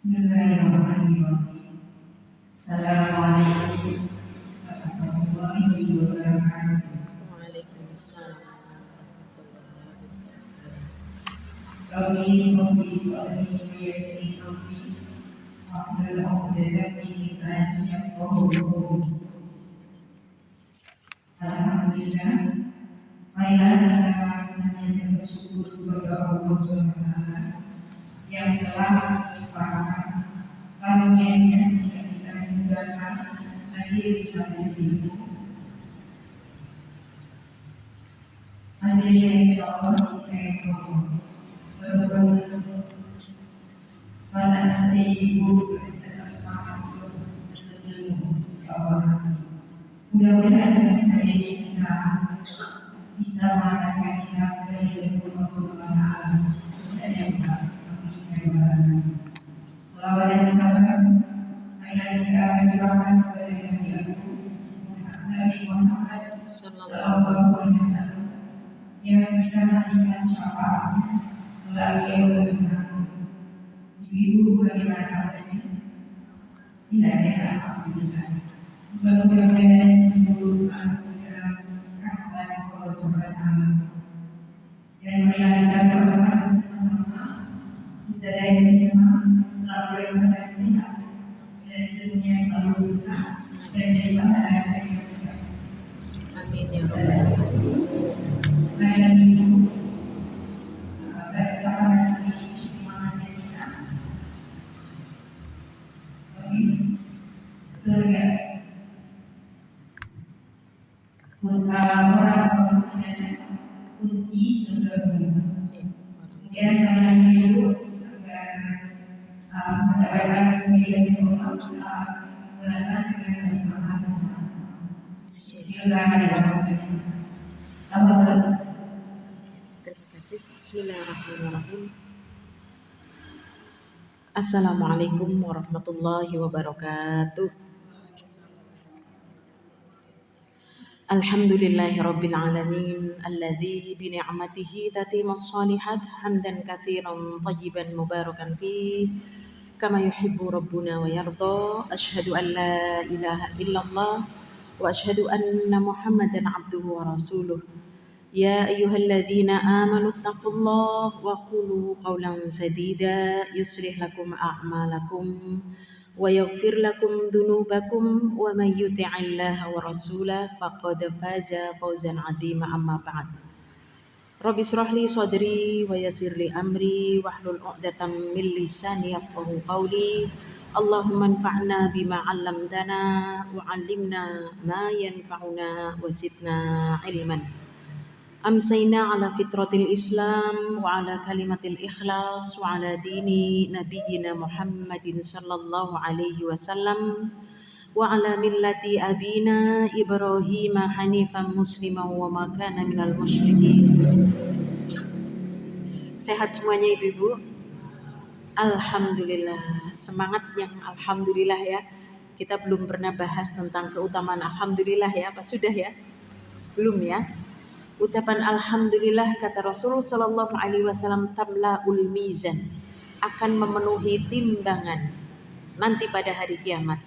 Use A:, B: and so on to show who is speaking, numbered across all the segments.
A: Bismillahirrahmanirrahim. Assalamualaikum warahmatullahi wabarakatuh.
B: Waalaikumsalam warahmatullahi wabarakatuh.
A: Rabbi Rabbi Rabbi Yassir Rabbi Wahlul 'uqdatam min lisani yafqahu qawli. Alhamdulillah, marilah kita senantiasa bersyukur kepada Allah SWT yang telah melimpahkan karunia-Nya sehingga kita dimudahkan hadir di majelis ini. Majelis yang insyaallah kita berhubung salat seribu dan semangat untuk ilmu insyaallah. Mudah-mudahan hari ini kita bisa mengatakan kita dari Allah Subhanahu dan yang selawat dan salam agar kita curahkan kepada Nabi Muhammad sallallahu alaihi wasallam yang kita nantikan syafaatnya melalui ibu bagaimana kabarnya? Tidak ada alhamdulillah. Mudah-mudahan berusaha dalam rahmat Allah Subhanahu dan menjalankan perbuatan bersama-sama bisa dari semua selalu yang sehat dan dunia selalu berkah dan dari pahala yang berkah.
B: Amin ya rabbal alamin.
A: Pada minggu pada saat ini di mana kita surga orang kunci surga. Kemudian pada minggu agar mendapatkan kemuliaan Allah kita mulakan dengan bersama bersama-sama. Bismillahirrahmanirrahim.
B: Terima kasih. Bismillahirrahmanirrahim. Assalamualaikum warahmatullahi wabarakatuh. Alhamdulillahi rabbil alamin alladzi bi ni'matihi tatimmus shalihat hamdan katsiran thayyiban mubarakan fi kama yuhibbu rabbuna wa yarda. Asyhadu an la ilaha illallah wa asyhadu anna Muhammadan abduhu wa rasuluh. Ya ayyuhalladzina amanu taqullaha wa qulu qawlan sadida yuslih lakum a'malakum wa yaghfir lakum dhunubakum wa may yuti'illaha wa rasulahu faqad faza fawzan 'azima amma ba'd. Rabbi shrah li sadri wa yassir li amri wahlul 'uqdatam min lisani yafqahu qawli. Allahumma anfa'na bima 'allamtana wa 'allimna ma yanfa'una wa zidna ilman. Amsayna ala fitratil Islam wa ala kalimatil ikhlas wa ala dini nabiyyina Muhammadin sallallahu alaihi wasallam wa ala millati abina Ibrahim hanifan musliman wa ma kana minal musyrikin. Sehat semuanya ibu-ibu? Alhamdulillah. Semangat yang alhamdulillah ya. Kita belum pernah bahas tentang keutamaan alhamdulillah ya. Apa sudah ya? Belum ya? Ucapan alhamdulillah kata Rasulullah sallallahu alaihi wasallam tamlaul mizan, akan memenuhi timbangan nanti pada hari kiamat.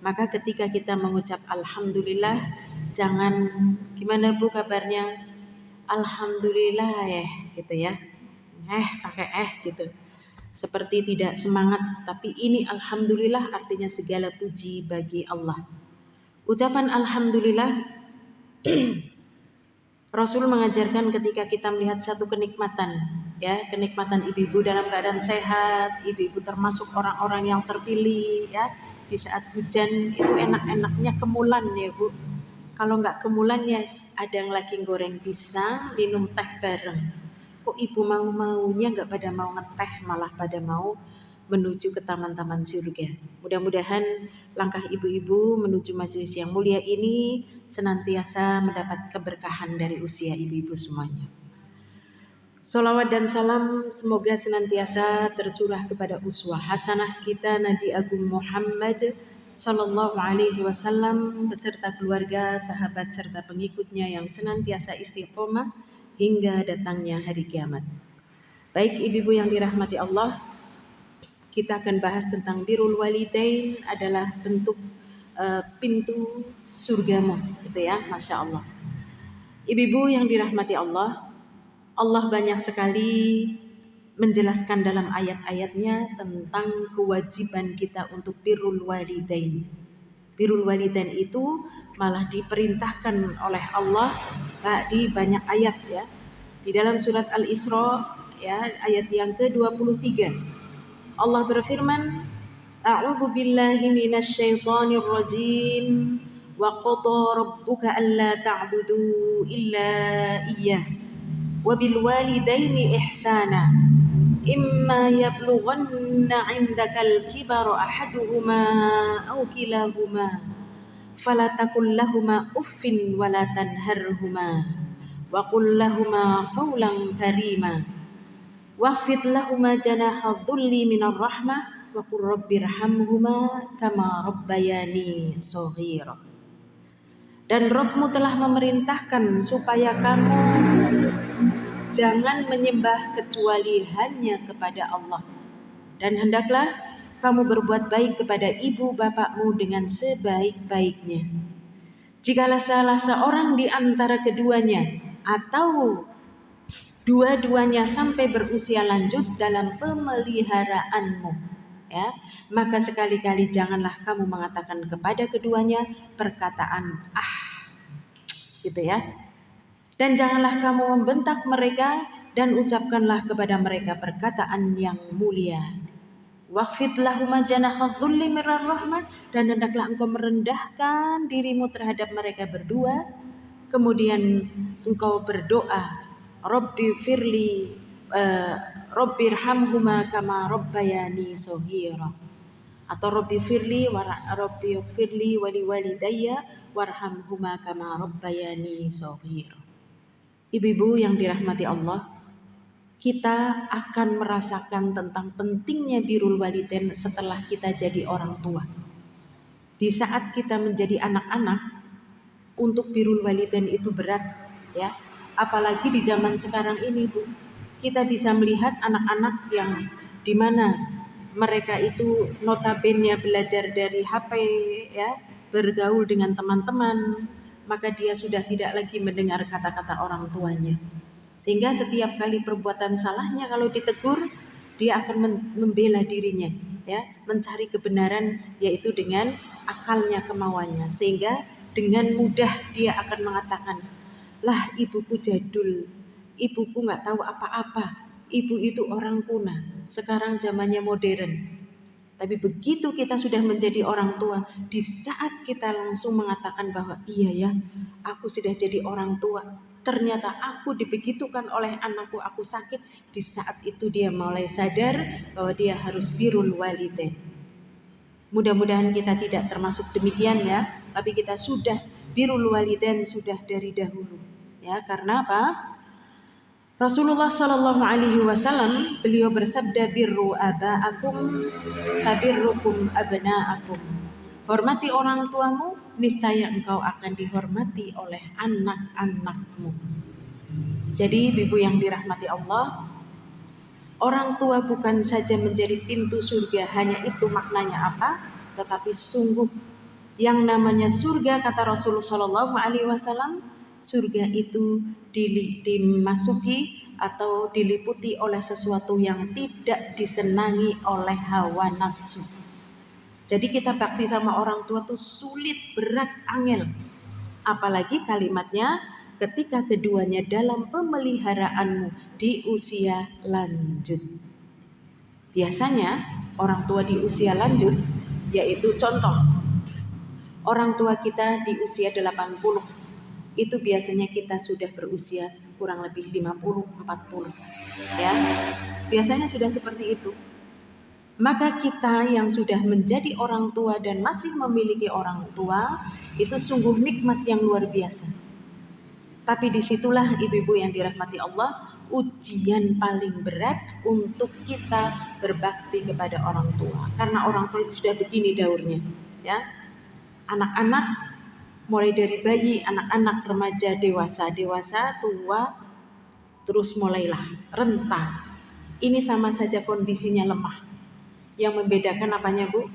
B: Maka ketika kita mengucap alhamdulillah, jangan gimana Bu kabarnya? Alhamdulillah ya, gitu ya. Pakai gitu. Seperti tidak semangat, tapi ini alhamdulillah artinya segala puji bagi Allah. Ucapan alhamdulillah Rasul mengajarkan ketika kita melihat satu kenikmatan, ya, kenikmatan ibu-ibu dalam keadaan sehat, ibu-ibu termasuk orang-orang yang terpilih, ya, di saat hujan itu enak-enaknya kemulan ya Bu. Kalau nggak kemulan ya ada yang lagi goreng pisang, minum teh bareng. Kok ibu mau-maunya nggak pada mau ngeteh, malah pada mau menuju ke taman-taman surga. Mudah-mudahan langkah ibu-ibu menuju majelis yang mulia ini senantiasa mendapat keberkahan dari usia ibu-ibu semuanya. Salawat dan salam semoga senantiasa tercurah kepada uswah hasanah kita Nabi Agung Muhammad sallallahu alaihi wasallam beserta keluarga, sahabat serta pengikutnya yang senantiasa istiqomah hingga datangnya hari kiamat. Baik ibu-ibu yang dirahmati Allah, kita akan bahas tentang birrul walidain adalah bentuk pintu surgamu, gitu ya, Masya Allah. Ibu-ibu yang dirahmati Allah, Allah banyak sekali menjelaskan dalam ayat-ayatnya tentang kewajiban kita untuk birrul walidain. Birrul walidain itu malah diperintahkan oleh Allah di banyak ayat ya. Di dalam surat Al-Isra ya, ayat yang ke-23. Allah berfirman, A'udzu billahi minasy syaithanir rajim. Wa qada rabbuka alla ta'budu illa iyyah wa bil walidaini ihsana. Imma yablughanna 'indakal kibara ahaduhuma aw kilahuma fala taqul lahumā uffin wa la tanharhumā wa qul lahumā qawlan karīmā wakhfid lahumā janāha dhulli minar rahmah wa qur rabbirhamhumā kamā rabbayani shaghīra. Dan Rabbmu telah memerintahkan supaya kamu jangan menyembah kecuali hanya kepada Allah. Dan hendaklah kamu berbuat baik kepada ibu bapakmu dengan sebaik-baiknya. Jikalau salah seorang di antara keduanya atau dua-duanya sampai berusia lanjut dalam pemeliharaanmu, ya, maka sekali-kali janganlah kamu mengatakan kepada keduanya perkataan gitu ya. Dan janganlah kamu membentak mereka dan ucapkanlah kepada mereka perkataan yang mulia. Wakhfid lahuma janaha dhulli minar rahmah, dan hendaklah engkau merendahkan dirimu terhadap mereka berdua. Kemudian engkau berdoa, Rabbi firli Rabbirhamhuma kama rabbayani shaghira, atau Rabbi firli wali walidayya warhamhuma kama rabbayani shaghira. Ibu-ibu yang dirahmati Allah, kita akan merasakan tentang pentingnya birrul walidain setelah kita jadi orang tua. Di saat kita menjadi anak-anak, untuk birrul walidain itu berat, ya. Apalagi di zaman sekarang ini, Bu. Kita bisa melihat anak-anak yang dimana mereka itu notabene belajar dari HP, ya, bergaul dengan teman-teman, maka dia sudah tidak lagi mendengar kata-kata orang tuanya. Sehingga setiap kali perbuatan salahnya kalau ditegur, dia akan membela dirinya, ya, mencari kebenaran yaitu dengan akalnya, kemauannya. Sehingga dengan mudah dia akan mengatakan, lah ibuku jadul, ibuku nggak tahu apa-apa, ibu itu orang kuna, sekarang zamannya modern. Tapi begitu kita sudah menjadi orang tua, di saat kita langsung mengatakan bahwa iya ya, aku sudah jadi orang tua, ternyata aku dibegitukan oleh anakku, aku sakit, di saat itu dia mulai sadar bahwa dia harus birrul walidain. Mudah-mudahan kita tidak termasuk demikian ya, tapi kita sudah birrul walidain sudah dari dahulu. Ya, karena apa? Rasulullah Shallallahu Alaihi Wasallam beliau bersabda, birru abaakum tabirrukum abnaakum. Hormati orang tuamu, niscaya engkau akan dihormati oleh anak-anakmu. Jadi ibu yang dirahmati Allah, orang tua bukan saja menjadi pintu surga, hanya itu maknanya apa? Tetapi sungguh yang namanya surga, kata Rasulullah Shallallahu Alaihi Wasallam, surga itu dimasuki atau diliputi oleh sesuatu yang tidak disenangi oleh hawa nafsu. Jadi kita bakti sama orang tua tuh sulit, berat, angel. Apalagi kalimatnya ketika keduanya dalam pemeliharaanmu di usia lanjut. Biasanya orang tua di usia lanjut, yaitu contoh, orang tua kita di usia 80, itu biasanya kita sudah berusia kurang lebih 50-40, ya. Biasanya sudah seperti itu. Maka kita yang sudah menjadi orang tua dan masih memiliki orang tua, itu sungguh nikmat yang luar biasa. Tapi disitulah ibu-ibu yang dirahmati Allah, ujian paling berat untuk kita berbakti kepada orang tua. Karena orang tua itu sudah begini daurnya, ya. Anak-anak mulai dari bayi, anak-anak, remaja, dewasa, tua, terus mulailah renta. Ini sama saja kondisinya lemah. Yang membedakan apanya, Bu?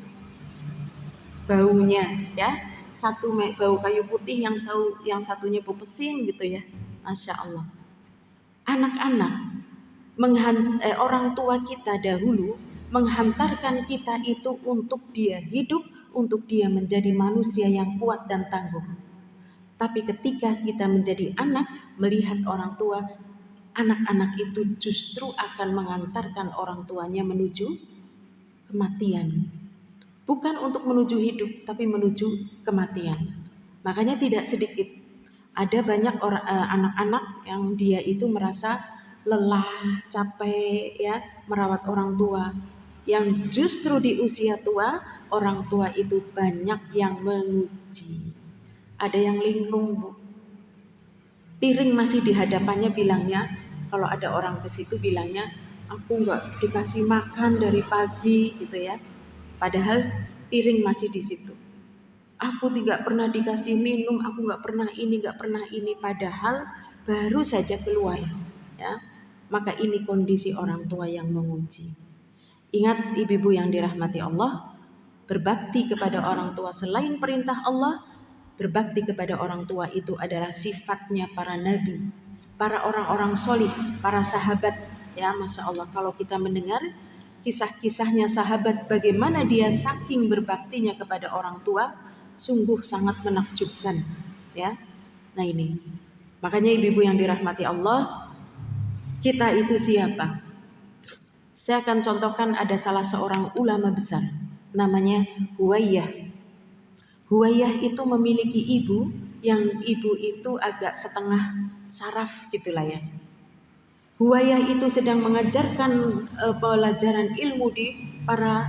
B: Baunya, ya. Satu bau kayu putih, yang satunya bau pesing gitu ya. Masya Allah. Anak-anak, orang tua kita dahulu menghantarkan kita itu untuk dia hidup, untuk dia menjadi manusia yang kuat dan tangguh. Tapi ketika kita menjadi anak, melihat orang tua, anak-anak itu justru akan mengantarkan orang tuanya menuju kematian. Bukan untuk menuju hidup, tapi menuju kematian. Makanya tidak sedikit ada banyak anak-anak yang dia itu merasa lelah, capek ya merawat orang tua. Yang justru di usia tua, orang tua itu banyak yang menguji. Ada yang linglung, Bu. Piring masih di hadapannya bilangnya, kalau ada orang ke situ bilangnya, aku nggak dikasih makan dari pagi gitu ya. Padahal piring masih di situ. Aku tidak pernah dikasih minum, aku nggak pernah ini. Padahal baru saja keluar, ya. Maka ini kondisi orang tua yang menguji. Ingat ibu-ibu yang dirahmati Allah, berbakti kepada orang tua selain perintah Allah, berbakti kepada orang tua itu adalah sifatnya para nabi, para orang-orang solih, para sahabat. Ya, Masya Allah, kalau kita mendengar kisah-kisahnya sahabat, bagaimana dia saking berbaktinya kepada orang tua, sungguh sangat menakjubkan. Ya, nah ini, makanya ibu-ibu yang dirahmati Allah, kita itu siapa? Saya akan contohkan ada salah seorang ulama besar, namanya Huwaiyah. Huwaiyah itu memiliki ibu, yang ibu itu agak setengah saraf gitulah ya. Huwaiyah itu sedang mengajarkan pelajaran ilmu di para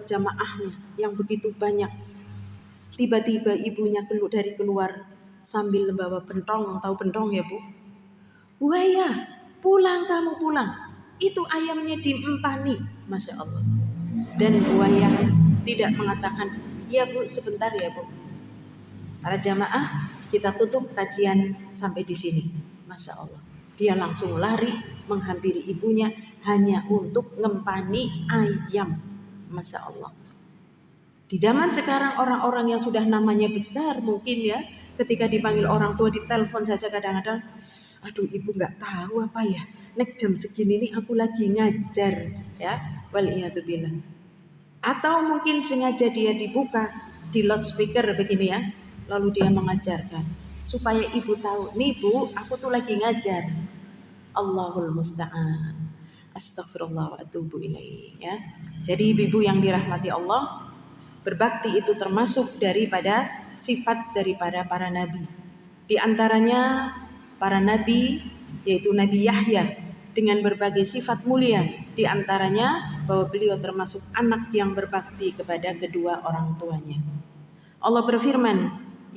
B: jamaahnya yang begitu banyak. Tiba-tiba ibunya keluar sambil membawa pentong, tahu pentong ya Bu? Huwaiyah, pulang kamu pulang. Itu ayamnya diempani, Masya Allah. Dan Huwaiyah tidak mengatakan, ya Bu, sebentar ya Bu. Para jamaah, kita tutup kajian sampai di sini. Masya Allah. Dia langsung lari menghampiri ibunya hanya untuk ngempani ayam. Masya Allah. Di zaman sekarang orang-orang yang sudah namanya besar mungkin ya, ketika dipanggil orang tua di telepon saja kadang-kadang, aduh ibu nggak tahu apa ya, nek jam segini nih aku lagi ngajar ya, waliyatubillah. Atau mungkin sengaja dia dibuka di loudspeaker begini ya, lalu dia mengajarkan supaya ibu tahu, nih Bu, aku tuh lagi ngajar. Allahul musta'an. Astagfirullah wa atubu ilaih ya. Jadi ibu yang dirahmati Allah, berbakti itu termasuk daripada sifat daripada para nabi. Di antaranya para nabi yaitu Nabi Yahya dengan berbagai sifat mulia. Di antaranya bahwa beliau termasuk anak yang berbakti kepada kedua orang tuanya. Allah berfirman,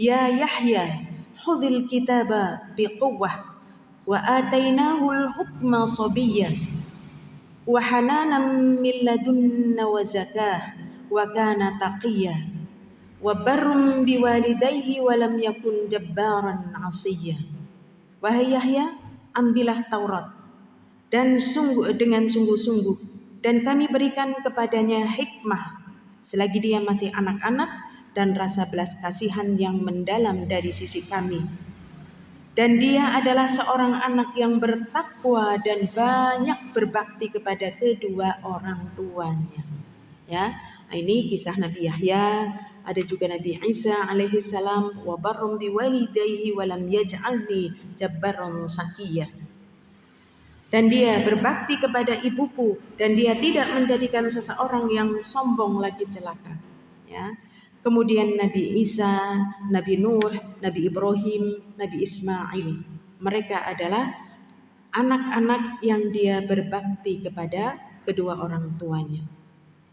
B: "Ya Yahya, khudhil kitaba biquwwah wa atainahul hukma sabiyyan wa hananan min ladunna wa zakah wa kana taqiyya wa barrum biwalidayhi wa lam yakun jabbaran 'asiyya." Wahai Yahya, ambillah Taurat dan dengan sungguh-sungguh, dan kami berikan kepadanya hikmah selagi dia masih anak-anak dan rasa belas kasihan yang mendalam dari sisi kami. Dan dia adalah seorang anak yang bertakwa dan banyak berbakti kepada kedua orang tuanya. Ya, ini kisah Nabi Yahya. Ada juga Nabi Isa alaihi salam, wa barrum biwalidayhi wa lam yaj'alni jabbaran sakiyya. Dan dia berbakti kepada ibuku dan dia tidak menjadikan seseorang yang sombong lagi celaka. Ya. Kemudian Nabi Isa, Nabi Nuh, Nabi Ibrahim, Nabi Ismail. Mereka adalah anak-anak yang dia berbakti kepada kedua orang tuanya.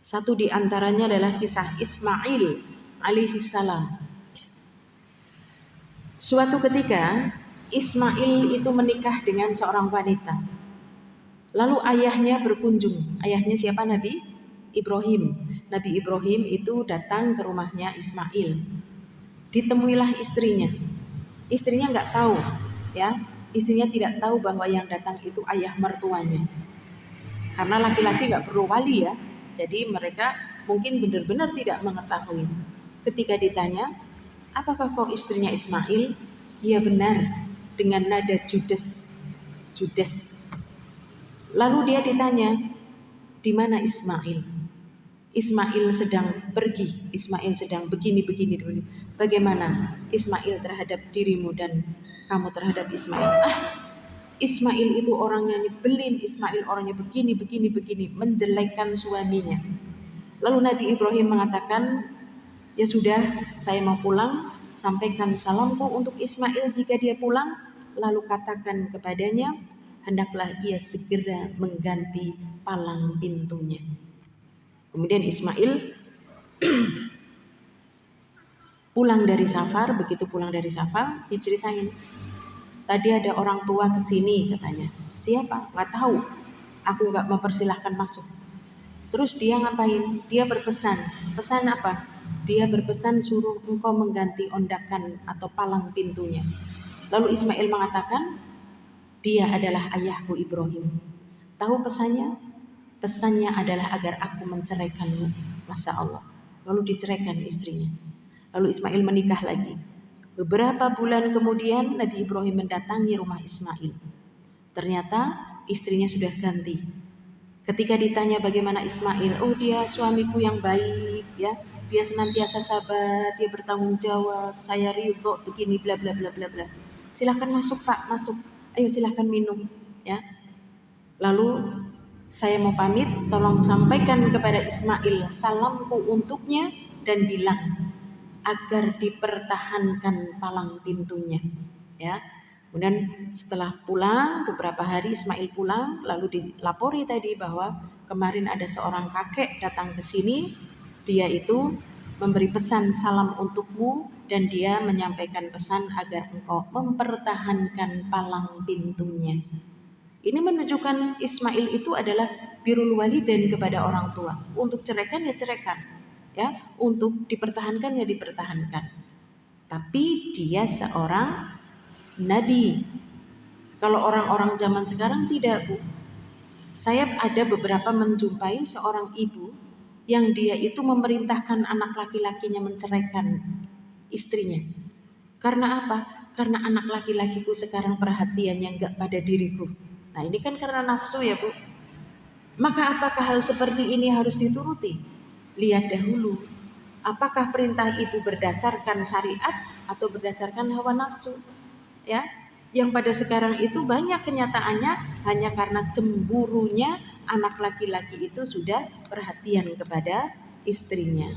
B: Satu di antaranya adalah kisah Ismail alaihi salam. Suatu ketika Ismail itu menikah dengan seorang wanita. Lalu ayahnya berkunjung. Ayahnya siapa? Nabi Ibrahim. Nabi Ibrahim itu datang ke rumahnya Ismail. Ditemuilah istrinya. Istrinya nggak tahu, ya. Istrinya tidak tahu bahwa yang datang itu ayah mertuanya. Karena laki-laki nggak perlu wali ya. Jadi mereka mungkin benar-benar tidak mengetahui. Ketika ditanya, apakah kau istrinya Ismail? Iya benar, dengan nada judes. Lalu dia ditanya, di mana Ismail? Ismail sedang pergi, Ismail sedang begini. Bagaimana Ismail terhadap dirimu dan kamu terhadap Ismail? Ismail itu orangnya nyebelin, Ismail orangnya begini, menjelekkan suaminya. Lalu Nabi Ibrahim mengatakan, ya sudah, saya mau pulang, sampaikan salamku untuk Ismail jika dia pulang, lalu katakan kepadanya, hendaklah ia segera mengganti palang pintunya. Kemudian Ismail pulang dari safar, begitu pulang dari safar, diceritain, tadi ada orang tua kesini katanya. Siapa? Nggak tahu. Aku nggak mempersilahkan masuk. Terus dia ngapain? Dia berpesan. Pesan apa? Dia berpesan suruh engkau mengganti ondakan atau palang pintunya. Lalu Ismail mengatakan, dia adalah ayahku Ibrahim. Tahu pesannya? Pesannya adalah agar aku menceraikanmu. Masya Allah. Lalu diceraikan istrinya. Lalu Ismail menikah lagi. Beberapa bulan kemudian Nabi Ibrahim mendatangi rumah Ismail. Ternyata istrinya sudah ganti. Ketika ditanya bagaimana Ismail, oh dia suamiku yang baik, ya, dia senantiasa sabar, dia bertanggung jawab, saya ridho begini bla bla bla bla bla. Silahkan masuk Pak, masuk. Ayo silahkan minum, ya. Lalu saya mau pamit, tolong sampaikan kepada Ismail salamku untuknya dan bilang agar dipertahankan palang pintunya, ya. Kemudian setelah pulang beberapa hari Ismail pulang, lalu dilapori tadi bahwa kemarin ada seorang kakek datang ke sini, dia itu memberi pesan salam untukmu dan dia menyampaikan pesan agar engkau mempertahankan palang pintunya. Ini menunjukkan Ismail itu adalah birrul walidain kepada orang tua. Untuk ceraikan ya ceraikan, ya, untuk dipertahankan ya dipertahankan. Tapi dia seorang nabi. Kalau orang-orang zaman sekarang tidak, Bu. Saya ada beberapa menjumpai seorang ibu yang dia itu memerintahkan anak laki-lakinya menceraikan istrinya. Karena apa? Karena anak laki-lakiku sekarang perhatiannya enggak pada diriku. Nah ini kan karena nafsu ya Bu. Maka apakah hal seperti ini harus dituruti? Lihat dahulu, apakah perintah ibu berdasarkan syariat atau berdasarkan hawa nafsu? Ya, yang pada sekarang itu banyak kenyataannya hanya karena cemburunya anak laki-laki itu sudah perhatian kepada istrinya.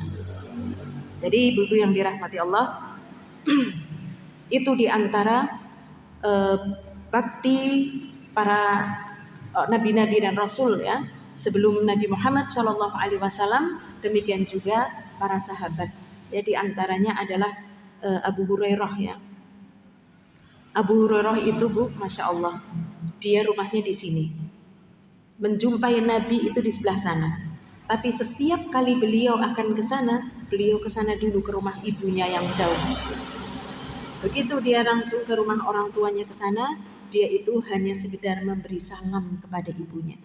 B: Jadi ibu-ibu yang dirahmati Allah, itu diantara bakti para nabi-nabi dan rasul, ya, sebelum Nabi Muhammad SAW, demikian juga para sahabat. Ya, diantaranya adalah Abu Hurairah, ya. Abu Hurairah itu Bu, Masya Allah, dia rumahnya di sini. Menjumpai Nabi itu di sebelah sana. Tapi setiap kali beliau akan ke sana, beliau ke sana dulu ke rumah ibunya yang jauh. Begitu dia langsung ke rumah orang tuanya ke sana, dia itu hanya sekedar memberi salam kepada ibunya.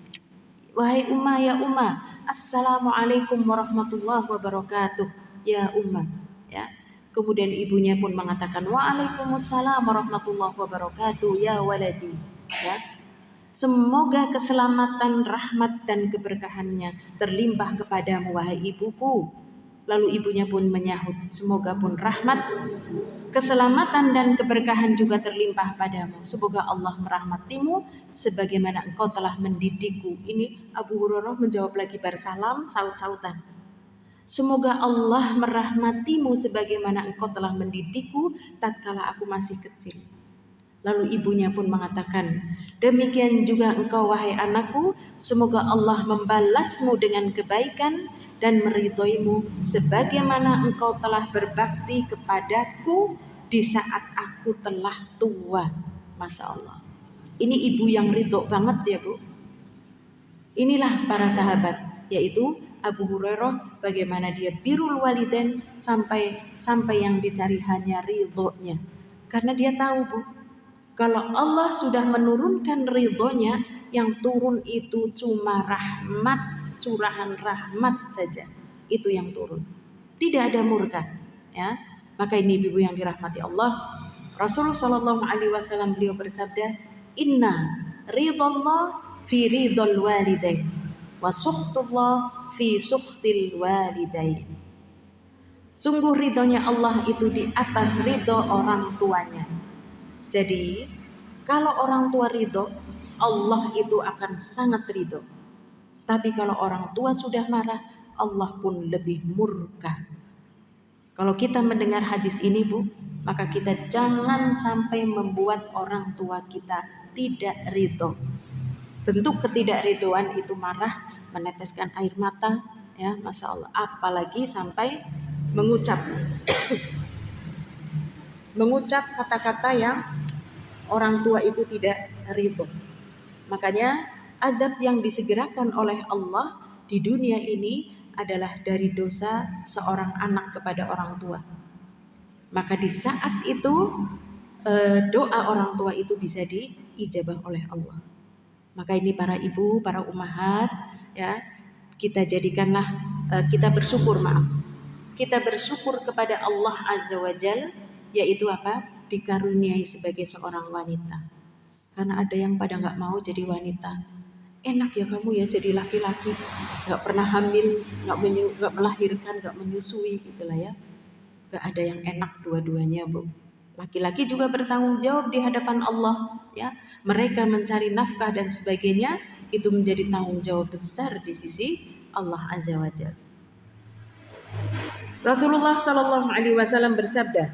B: Wahai Ummah, ya Ummah, Assalamualaikum warahmatullahi wabarakatuh. Ya Ummah, ya. Kemudian ibunya pun mengatakan Waalaikumsalam warahmatullahi wabarakatuh ya waladi, ya. Semoga keselamatan, rahmat dan keberkahannya terlimpah kepadamu wahai ibuku. Lalu ibunya pun menyahut, semoga pun rahmat, keselamatan dan keberkahan juga terlimpah padamu. Semoga Allah merahmatimu sebagaimana engkau telah mendidikku. Ini Abu Hurairah menjawab lagi bersalam, saut-sautan. Semoga Allah merahmatimu sebagaimana engkau telah mendidikku tatkala aku masih kecil. Lalu ibunya pun mengatakan, demikian juga engkau wahai anakku, semoga Allah membalasmu dengan kebaikan dan meridhoimu sebagaimana engkau telah berbakti kepadaku di saat aku telah tua. Masya Allah. Ini ibu yang ridho banget ya Bu. Inilah para sahabat, yaitu Abu Hurairah, bagaimana dia birrul walidain sampai yang dicari hanya ridhonya. Karena dia tahu Bu, kalau Allah sudah menurunkan ridhonya, yang turun itu cuma rahmat curahan rahmat saja itu yang turun. Tidak ada murka, ya. Maka ini ibu yang dirahmati Allah, Rasul sallallahu alaihi wasallam beliau bersabda, "Inna ridallah fi ridal walidain wa sukhtullah fi sukhtil walidain." Sungguh ridhonya Allah itu di atas ridho orang tuanya. Jadi kalau orang tua ridho, Allah itu akan sangat ridho. Tapi kalau orang tua sudah marah, Allah pun lebih murka. Kalau kita mendengar hadis ini, Bu, maka kita jangan sampai membuat orang tua kita tidak ridho. Bentuk ketidakridhoan itu marah, meneteskan air mata, ya, Masya Allah. Apalagi sampai mengucap kata-kata yang orang tua itu tidak ridho. Makanya azab yang disegerakan oleh Allah di dunia ini adalah dari dosa seorang anak kepada orang tua. Maka di saat itu doa orang tua itu bisa diijabah oleh Allah. Maka ini para ibu, para ummahat, ya, kita jadikanlah kita bersyukur kepada Allah Azza wa Jal, yaitu apa? Dikaruniai sebagai seorang wanita. Karena ada yang pada nggak mau jadi wanita. Enak ya kamu ya jadi laki-laki, nggak pernah hamil, nggak melahirkan, nggak menyusui, gitulah ya. Nggak ada yang enak dua-duanya, Bu. Laki-laki juga bertanggung jawab di hadapan Allah, ya. Mereka mencari nafkah dan sebagainya, itu menjadi tanggung jawab besar di sisi Allah Azza wa Jalla. Rasulullah Shallallahu Alaihi Wasallam bersabda,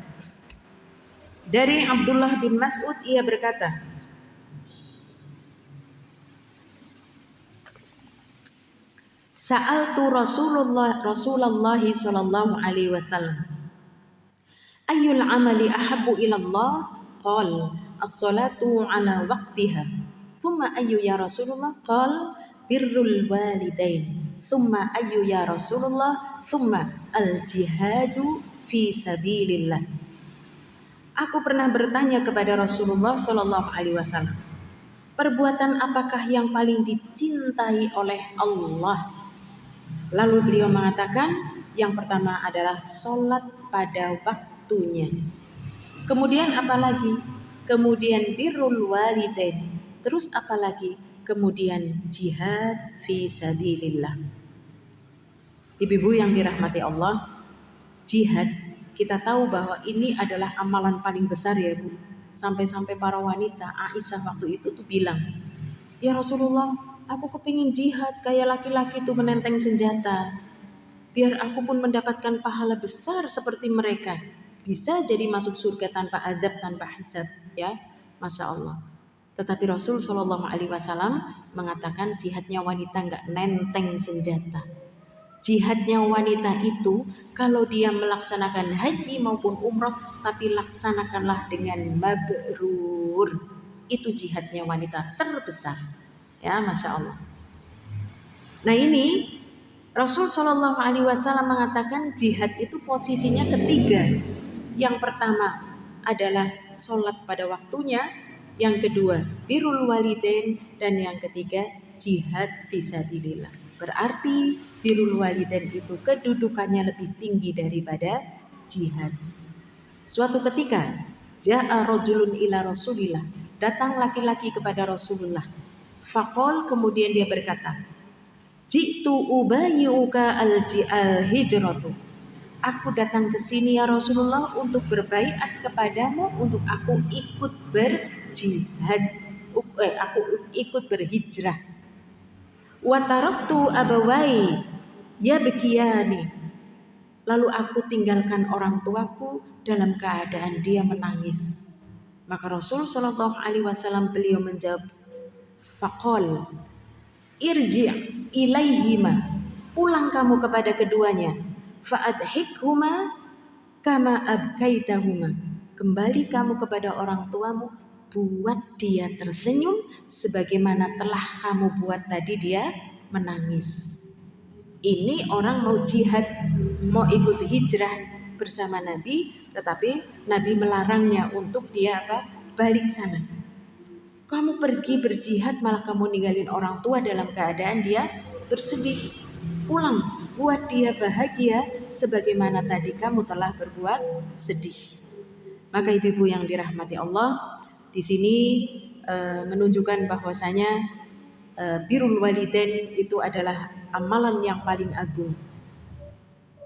B: dari Abdullah bin Mas'ud ia berkata, Sa'altu Rasulullah sallallahu alaihi wasallam, ayyul amali ahabbu ila Allah? Qal as-salatu ala waqtiha. Thumma ayyu ya Rasulullah? Qal birrul walidain. Thumma ayyu ya Rasulullah? Thumma al-jihadu fi sabilillah. Aku pernah bertanya kepada Rasulullah sallallahu alaihi wasallam, perbuatan apakah yang paling dicintai oleh Allah? Lalu beliau mengatakan, yang pertama adalah sholat pada waktunya. Kemudian apalagi? Kemudian birrul walidain. Terus apalagi? Kemudian jihad fi sabilillah. Ibu-ibu yang dirahmati Allah, jihad kita tahu bahwa ini adalah amalan paling besar ya Bu. Sampai-sampai para wanita, Aisyah waktu itu tuh bilang, ya Rasulullah, aku kepingin jihad kayak laki-laki itu menenteng senjata. Biar aku pun mendapatkan pahala besar seperti mereka. Bisa jadi masuk surga tanpa adab, tanpa hisab, ya, Masya Allah. Tetapi Rasul Shallallahu Alaihi Wasallam mengatakan jihadnya wanita nggak nenteng senjata. Jihadnya wanita itu kalau dia melaksanakan haji maupun umroh, tapi laksanakanlah dengan mabrur. Itu jihadnya wanita terbesar. Ya, Masya Allah. Nah ini Rasul Shallallahu Alaihi Wasallam mengatakan jihad itu posisinya ketiga. Yang pertama adalah sholat pada waktunya, yang kedua birrul walidain, dan yang ketiga jihad fisabilillah. Berarti birrul walidain itu kedudukannya lebih tinggi daripada jihad. Suatu ketika ja'a rajulun ila Rasulillah, datang laki-laki kepada Rasulullah. Faqol, kemudian dia berkata, ji'tu ubayyuka al-hijratu. Aku datang ke sini ya Rasulullah untuk berbaiat kepadamu, untuk aku ikut berjihad, aku ikut berhijrah. Wa taraktu abawai yabkiyani. Lalu aku tinggalkan orang tuaku dalam keadaan dia menangis. Maka Rasul Shallallahu Alaihi Wasallam beliau menjawab, faqol irji' ilaihima, pulang kamu kepada keduanya, fa'adhikhuma kama abkaitahuma, kembali kamu kepada orang tuamu, buat dia tersenyum sebagaimana telah kamu buat tadi dia menangis. Ini orang mau jihad, mau ikut hijrah bersama Nabi, tetapi Nabi melarangnya untuk dia balik sana. Kamu pergi berjihad malah kamu ninggalin orang tua dalam keadaan dia bersedih. Pulang, buat dia bahagia sebagaimana tadi kamu telah berbuat sedih. Maka ibu-ibu yang dirahmati Allah, di sini menunjukkan bahwasanya birrul walidain itu adalah amalan yang paling agung.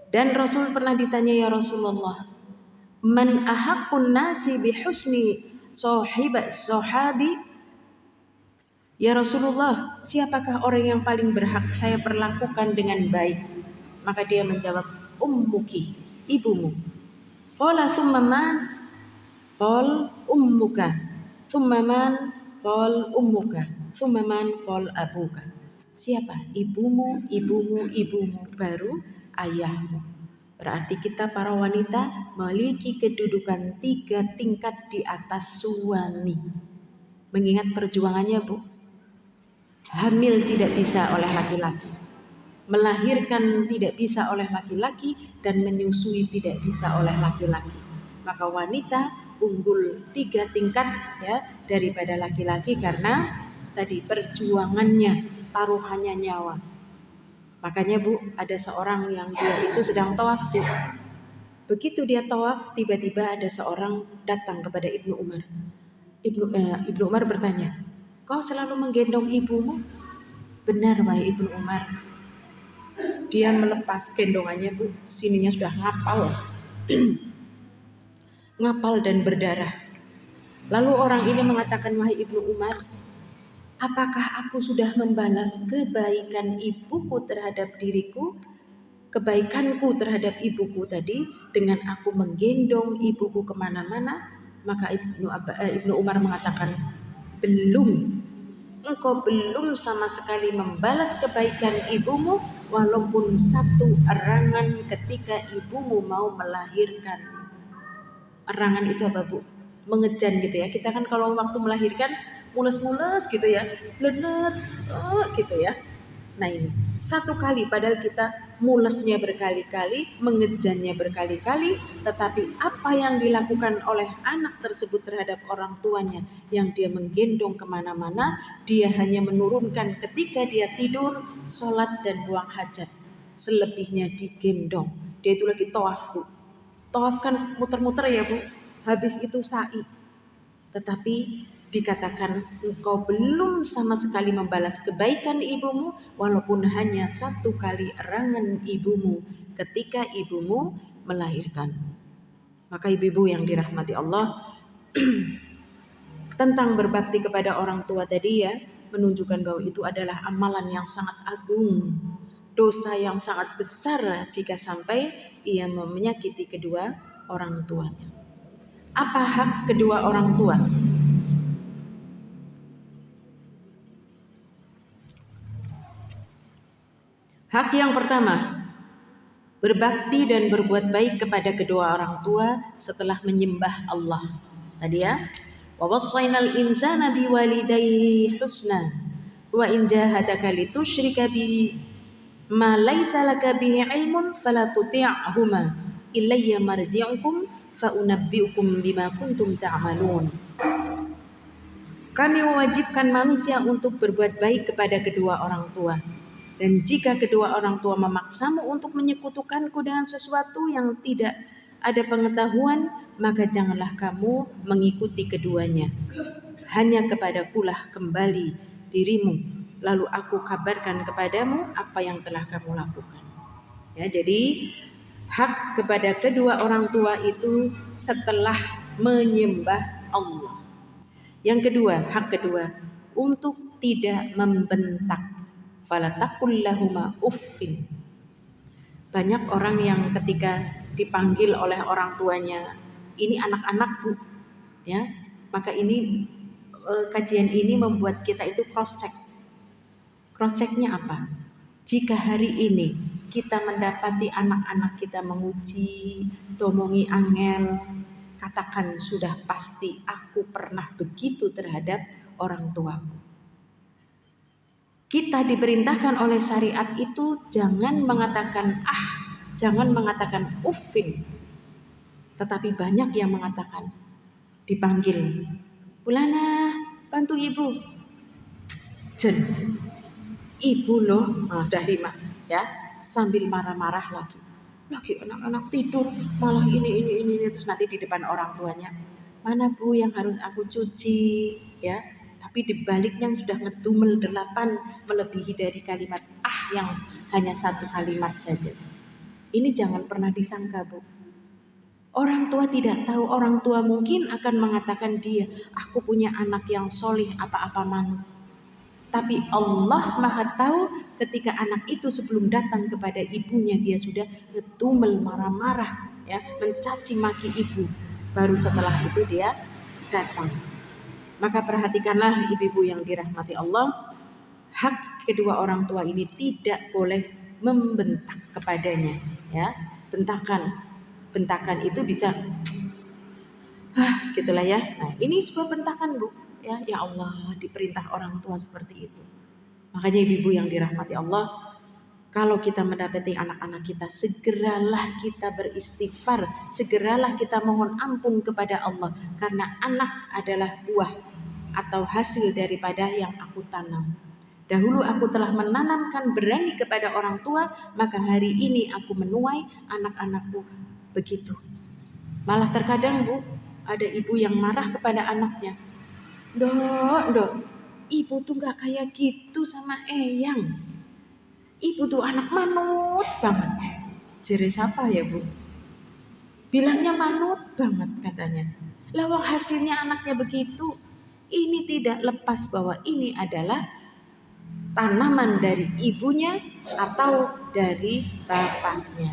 B: Dan Rasul pernah ditanya, ya Rasulullah, man ahaqqun nasi bihusni sahabi? Ya Rasulullah, siapakah orang yang paling berhak saya perlakukan dengan baik? Maka dia menjawab, ummuki, ibumu. Qala thumma man? Qal ummuka. Thumma man? Qal ummuka. Thumma man? Qal abuka. Siapa? Ibumu, ibumu, ibumu, baru ayahmu. Berarti kita para wanita memiliki kedudukan 3 tingkat di atas suami. Mengingat perjuangannya, Bu. Hamil tidak bisa oleh laki-laki, melahirkan tidak bisa oleh laki-laki, dan menyusui tidak bisa oleh laki-laki. Maka wanita unggul 3 tingkat ya daripada laki-laki karena tadi perjuangannya, taruhannya nyawa. Makanya Bu, ada seorang yang dia itu sedang tawaf, Bu. Begitu dia tawaf, tiba-tiba ada seorang datang kepada Ibnu Umar. Ibnu Umar bertanya, kau selalu menggendong ibumu? Benar, wahai Ibnu Umar. Dia melepas gendongannya, Bu. Sininya sudah ngapal. Ngapal dan berdarah. Lalu orang ini mengatakan, wahai Ibnu Umar, apakah aku sudah membalas kebaikan ibuku terhadap diriku? Kebaikanku terhadap ibuku tadi dengan aku menggendong ibuku kemana-mana? Maka Ibnu Umar mengatakan, belum. Engkau belum sama sekali membalas kebaikan ibumu walaupun 1 erangan ketika ibumu mau melahirkan. Erangan itu apa, Bu? Mengejan gitu ya. Kita kan kalau waktu melahirkan mules-mules gitu ya, blenet gitu ya. Nah ini 1 kali, padahal kita mulesnya berkali-kali, mengejannya berkali-kali, tetapi apa yang dilakukan oleh anak tersebut terhadap orang tuanya yang dia menggendong kemana-mana, dia hanya menurunkan ketika dia tidur, sholat dan buang hajat. Selebihnya digendong. Dia itu lagi tawaf, Bu. Tawaf kan muter-muter ya, Bu. Habis itu sa'i. Tetapi dikatakan engkau belum sama sekali membalas kebaikan ibumu walaupun hanya 1 kali erangan ibumu ketika ibumu melahirkan. Maka ibu-ibu yang dirahmati Allah, tentang berbakti kepada orang tua tadi ya, menunjukkan bahwa itu adalah amalan yang sangat agung, dosa yang sangat besar jika sampai ia menyakiti kedua orang tuanya. Apa hak kedua orang tua? Hak yang pertama, berbakti dan berbuat baik kepada kedua orang tua setelah menyembah Allah. Tadi ya, wa wassaynal insana biwalidayhi husna wa in jahadaka litusyrika bi ma laysa laka bihi ilmun fala tuti'huma ilayya marji'ukum fa unabbi'ukum bima kuntum ta'malun. Kami mewajibkan manusia untuk berbuat baik kepada kedua orang tua. Dan jika kedua orang tua memaksamu untuk menyekutukanku dengan sesuatu yang tidak ada pengetahuan, maka janganlah kamu mengikuti keduanya. Hanya kepadakulah kembali dirimu, lalu aku kabarkan kepadamu apa yang telah kamu lakukan. Ya, jadi hak kepada kedua orang tua itu setelah menyembah Allah. Yang kedua, hak kedua, untuk tidak membentak. Fala taqul lahuma uffin. Banyak orang yang ketika dipanggil oleh orang tuanya, ini anak-anak, Bu, ya, maka ini kajian ini membuat kita itu cross check. Cross checknya apa? Jika hari ini kita mendapati anak-anak kita menguji, domongi angel, katakan sudah pasti aku pernah begitu terhadap orang tuaku. Kita diperintahkan oleh syariat itu jangan mengatakan jangan mengatakan uffin. Tetapi banyak yang mengatakan, dipanggil, Bulana, bantu ibu. Jen, Ibu loh, udah 5 ya, sambil marah-marah lagi anak-anak tidur malah ini terus nanti di depan orang tuanya, mana Bu yang harus aku cuci ya, tapi dibaliknya sudah ngedumel 8 melebihi dari kalimat yang hanya 1 kalimat saja. Ini jangan pernah disangka Bu. Orang tua tidak tahu, orang tua mungkin akan mengatakan dia, aku punya anak yang solih apa-apa manut. Tapi Allah Maha tahu ketika anak itu sebelum datang kepada ibunya dia sudah ngedumel marah-marah ya, mencaci maki ibu. Baru setelah itu dia datang. Maka perhatikanlah ibu-ibu yang dirahmati Allah, hak kedua orang tua ini tidak boleh membentak kepadanya ya. Bentakan itu bisa gitulah ya. Nah, ini sebuah bentakan Bu. Ya Allah, diperintah orang tua seperti itu. Makanya ibu-ibu yang dirahmati Allah, kalau kita mendapati anak-anak kita, segeralah kita beristighfar, segeralah kita mohon ampun kepada Allah, karena anak adalah buah atau hasil daripada yang aku tanam. Dahulu aku telah menanamkan berani kepada orang tua, maka hari ini aku menuai anak-anakku begitu. Malah terkadang Bu, ada ibu yang marah kepada anaknya. Dok, ibu tuh gak kayak gitu sama Eyang. Ibu tuh anak manut banget. Jere siapa ya Bu? Bilangnya manut banget katanya. Lawang hasilnya anaknya begitu. Ini tidak lepas bahwa ini adalah tanaman dari ibunya atau dari bapaknya.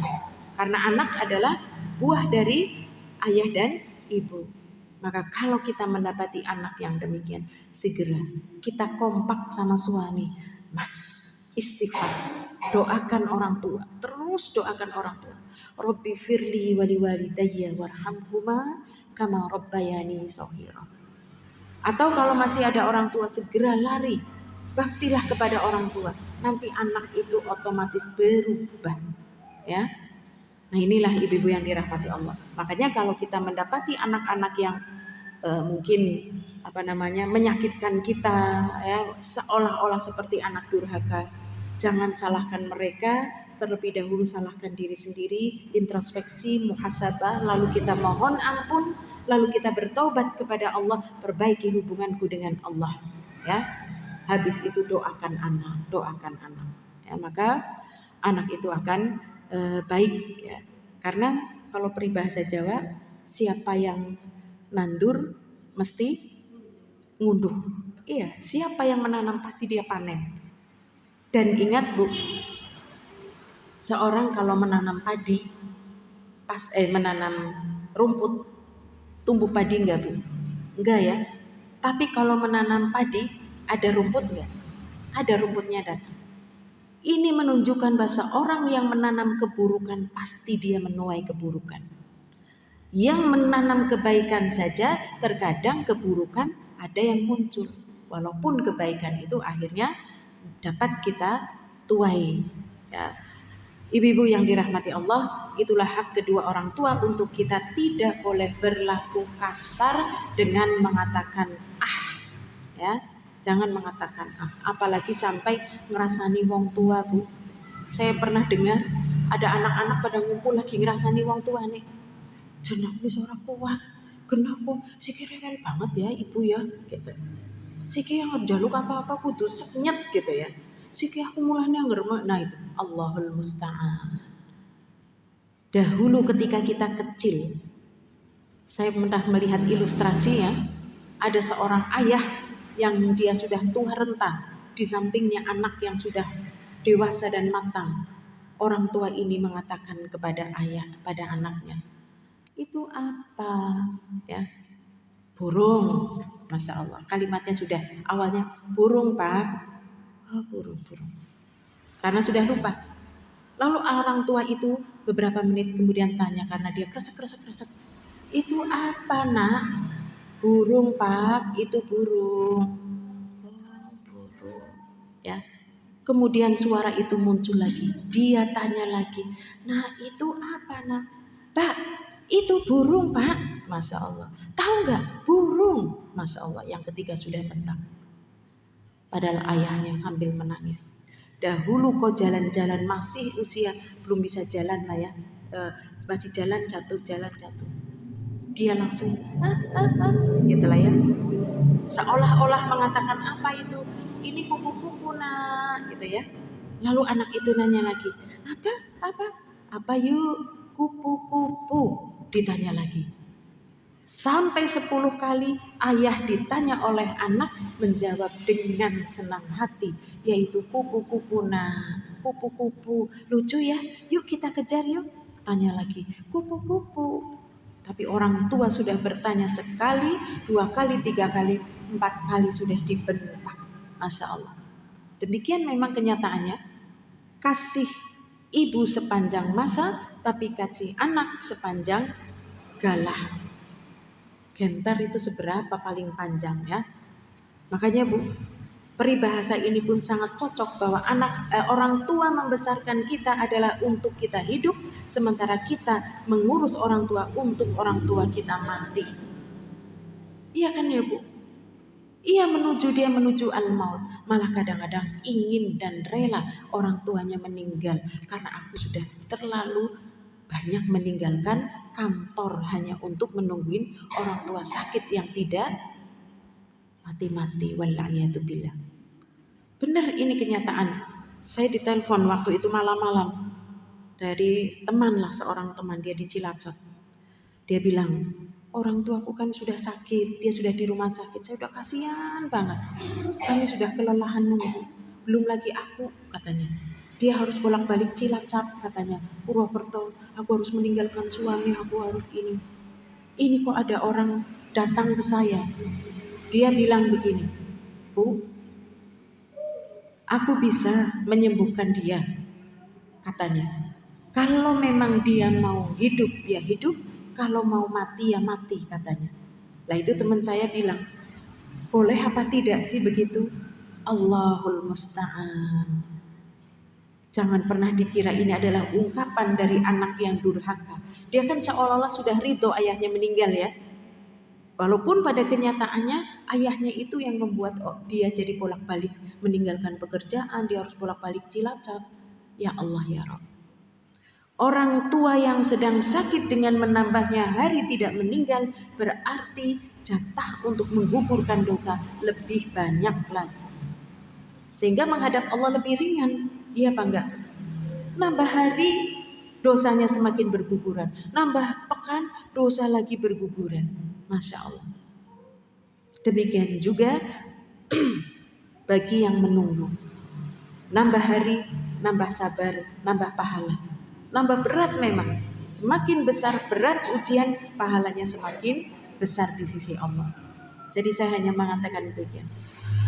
B: Karena anak adalah buah dari ayah dan ibu. Maka kalau kita mendapati anak yang demikian, segera kita kompak sama suami. Mas, istighfar, doakan orang tua, terus doakan orang tua. Rabbi firli wali walidayya warhamhuma kama rabbayani shaghira. Atau kalau masih ada orang tua, segera lari, baktilah kepada orang tua. Nanti anak itu otomatis berubah, ya. Nah, inilah ibu-ibu yang dirahmati Allah. Makanya kalau kita mendapati anak-anak yang mungkin menyakitkan kita ya, seolah-olah seperti anak durhaka, jangan salahkan mereka, terlebih dahulu salahkan diri sendiri, introspeksi, muhasabah, lalu kita mohon ampun, lalu kita bertobat kepada Allah, perbaiki hubunganku dengan Allah ya. Habis itu doakan anak ya, maka anak itu akan baik ya. Karena kalau peribahasa Jawa, siapa yang nandur mesti ngunduh. Iya, siapa yang menanam pasti dia panen. Dan ingat Bu, seorang kalau menanam padi, menanam rumput, tumbuh padi enggak Bu? Enggak ya. Tapi kalau menanam padi, ada rumput enggak? Ada rumputnya datang. Ini menunjukkan bahwa orang yang menanam keburukan pasti dia menuai keburukan. Yang menanam kebaikan saja terkadang keburukan ada yang muncul. Walaupun kebaikan itu akhirnya dapat kita tuai. Ya. Ibu-ibu yang dirahmati Allah, itulah hak kedua orang tua untuk kita tidak boleh berlaku kasar dengan mengatakan ya. Jangan mengatakan apalagi sampai ngerasani wong tua Bu. Saya pernah dengar ada anak-anak pada ngumpul lagi ngerasani wong tua nih. Jeneng wis ora kuat. Kenapa? Siki rewel banget ya ibu ya gitu. Siki yang njaluk apa-apa kudu senyet gitu ya. Siki aku mulanya ngerem. Nah itu Allahul Musta'an. Dahulu ketika kita kecil, saya pernah melihat ilustrasi ya. Ada seorang ayah yang dia sudah tua renta, di sampingnya anak yang sudah dewasa dan matang. Orang tua ini mengatakan kepada pada anaknya, itu apa? Ya, burung. Masya Allah, kalimatnya sudah awalnya burung Pak. Burung. Karena sudah lupa. Lalu orang tua itu beberapa menit kemudian tanya karena dia kresek. Itu apa nak? Burung Pak, itu burung. Burung. Ya. Kemudian suara itu muncul lagi. Dia tanya lagi, nah itu apa nak? Pak, itu burung Pak. Masya Allah. Tahu nggak? Burung. Masya Allah. Yang ketiga sudah bentak. Padahal ayahnya sambil menangis. Dahulu kau jalan-jalan masih usia belum bisa jalan lah ya, masih jalan jatuh. Dia langsung gitu lah ya, seolah-olah mengatakan apa itu, ini kupu-kupu nak, gitu ya. Lalu anak itu nanya lagi, apa yuk, kupu-kupu, ditanya lagi. Sampai 10 kali ayah ditanya oleh anak menjawab dengan senang hati, yaitu kupu-kupu nak, kupu-kupu, lucu ya, yuk kita kejar yuk. Tanya lagi, kupu-kupu. Tapi orang tua sudah bertanya sekali, 2 kali, 3 kali, 4 kali sudah dibentak. Masya Allah. Demikian memang kenyataannya. Kasih ibu sepanjang masa, tapi kasih anak sepanjang galah. Gentar itu seberapa paling panjang ya. Makanya Bu, peribahasa ini pun sangat cocok bahwa orang tua membesarkan kita adalah untuk kita hidup, sementara kita mengurus orang tua untuk orang tua kita mati. Iya kan ya Bu? Dia menuju al-maut. Malah kadang-kadang ingin dan rela orang tuanya meninggal, karena aku sudah terlalu banyak meninggalkan kantor hanya untuk menungguin orang tua sakit yang tidak mati-mati. Wal'iyatubillah. Benar, ini kenyataan. Saya ditelepon waktu itu malam-malam dari teman lah, seorang teman, dia di Cilacap. Dia bilang, orang tuaku kan sudah sakit, dia sudah di rumah sakit, saya udah kasihan banget. Kami sudah kelelahan nunggu, belum lagi aku, katanya. Dia harus bolak-balik Cilacap, katanya, Purwokerto, aku harus meninggalkan suami, aku harus ini. Ini kok ada orang datang ke saya. Dia bilang begini, Bu, aku bisa menyembuhkan dia, katanya. Kalau memang dia mau hidup, ya hidup. Kalau mau mati, ya mati, katanya. Lah itu teman saya bilang, boleh apa tidak sih begitu? Allahul musta'an. Jangan pernah dikira ini adalah ungkapan dari anak yang durhaka. Dia kan seolah-olah sudah ridho ayahnya meninggal ya. Walaupun pada kenyataannya ayahnya itu yang membuat dia jadi bolak-balik meninggalkan pekerjaan, dia harus bolak-balik Cilacap. Ya Allah ya Rabb. Orang tua yang sedang sakit dengan menambahnya hari tidak meninggal, berarti jatah untuk menggugurkan dosa lebih banyak lagi. Sehingga menghadap Allah lebih ringan. Iya apa enggak? Nambah hari dosanya semakin berguguran, nambah pekan dosa lagi berguguran. Masya Allah. Demikian juga bagi yang menunggu. Nambah hari, nambah sabar, nambah pahala. Nambah berat memang. Semakin besar berat ujian, pahalanya semakin besar di sisi Allah. Jadi saya hanya mengatakan demikian.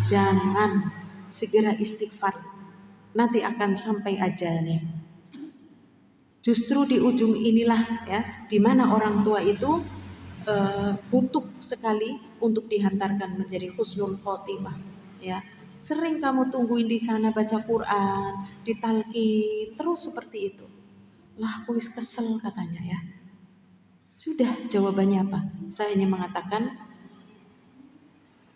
B: Jangan segera istighfar, nanti akan sampai ajalnya. Justru di ujung inilah ya, di mana orang tua itu butuh sekali untuk dihantarkan menjadi husnul khotimah. Ya, sering kamu tungguin di sana baca Quran, ditalqin terus seperti itu. Lah aku wis kesel, katanya ya. Sudah, jawabannya apa? Saya hanya mengatakan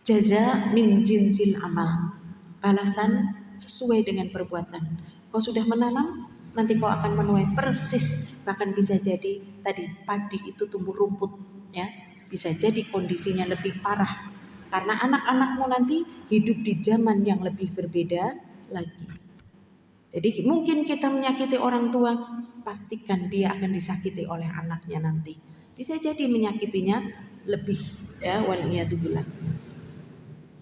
B: jaza min jinsil amal. Balasan sesuai dengan perbuatan. Kau sudah menanam, nanti kau akan menuai persis. Bahkan bisa jadi tadi padi itu tumbuh rumput ya. Bisa jadi kondisinya lebih parah. Karena anak-anakmu nanti hidup di zaman yang lebih berbeda lagi. Jadi mungkin kita menyakiti orang tua, pastikan dia akan disakiti oleh anaknya nanti. Bisa jadi menyakitinya lebih ya, waliyadzubillah.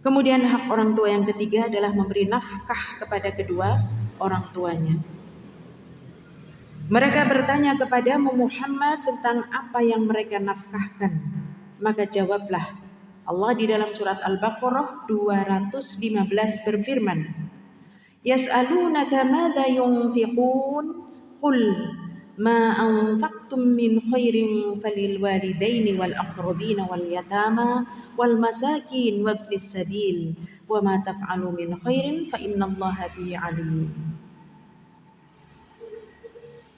B: Kemudian hak orang tua yang ketiga adalah memberi nafkah kepada kedua orang tuanya. Mereka bertanya kepadamu Muhammad tentang apa yang mereka nafkahkan. Maka jawablah, Allah di dalam surat Al-Baqarah 215 berfirman, Yas'alunaka madza yunfiqun qul ma anfaqtum min khairin falil walidaini wal aqrabina wal yatama wal masakin wabnis sabil wa ma taf'alu min khairin fa innallaha bihi alim.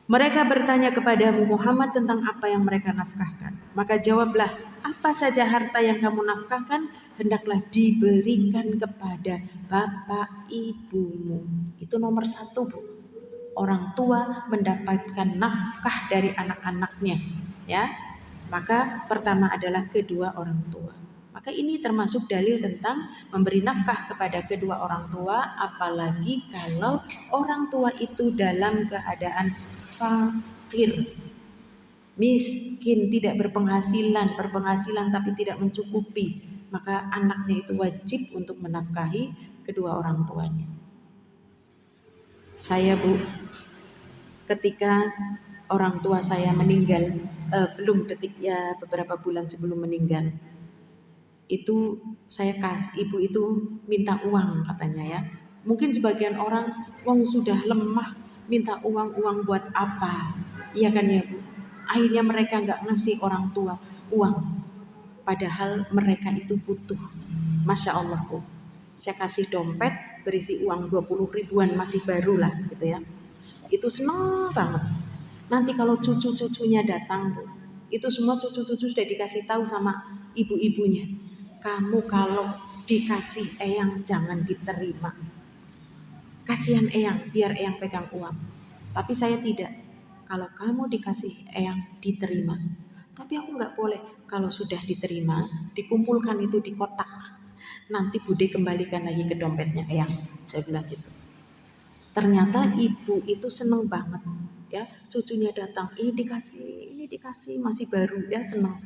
B: Mereka bertanya kepadamu Muhammad tentang apa yang mereka nafkahkan. Maka jawablah, apa saja harta yang kamu nafkahkan hendaklah diberikan kepada bapak ibumu. Itu nomor satu, Bu. Orang tua mendapatkan nafkah dari anak-anaknya, ya. Maka pertama adalah kedua orang tua. Maka ini termasuk dalil tentang memberi nafkah kepada kedua orang tua, apalagi kalau orang tua itu dalam keadaan fakir, miskin, tidak berpenghasilan tapi tidak mencukupi, maka anaknya itu wajib untuk menafkahi kedua orang tuanya. Saya, Bu, ketika orang tua saya meninggal, beberapa bulan sebelum meninggal, itu ibu itu minta uang katanya, ya. Mungkin sebagian orang, wong sudah lemah, minta uang buat apa? Iya kan ya, Bu? Akhirnya mereka nggak ngasih orang tua uang, padahal mereka itu butuh. Masya Allah, Bu. Saya kasih dompet berisi uang 20 ribuan masih baru lah gitu ya. Itu seneng banget. Nanti kalau cucu-cucunya datang, Bu, itu semua cucu-cucu sudah dikasih tahu sama ibu-ibunya. Kamu kalau dikasih eyang jangan diterima. Kasihan eyang, biar eyang pegang uang. Tapi saya tidak. Kalau kamu dikasih eyang diterima. Tapi aku nggak boleh. Kalau sudah diterima, dikumpulkan itu di kotak. Nanti Bude kembalikan lagi ke dompetnya eyang. Saya bilang gitu. Ternyata ibu itu seneng banget, ya. Cucunya datang, ini dikasih masih baru, ya, senang.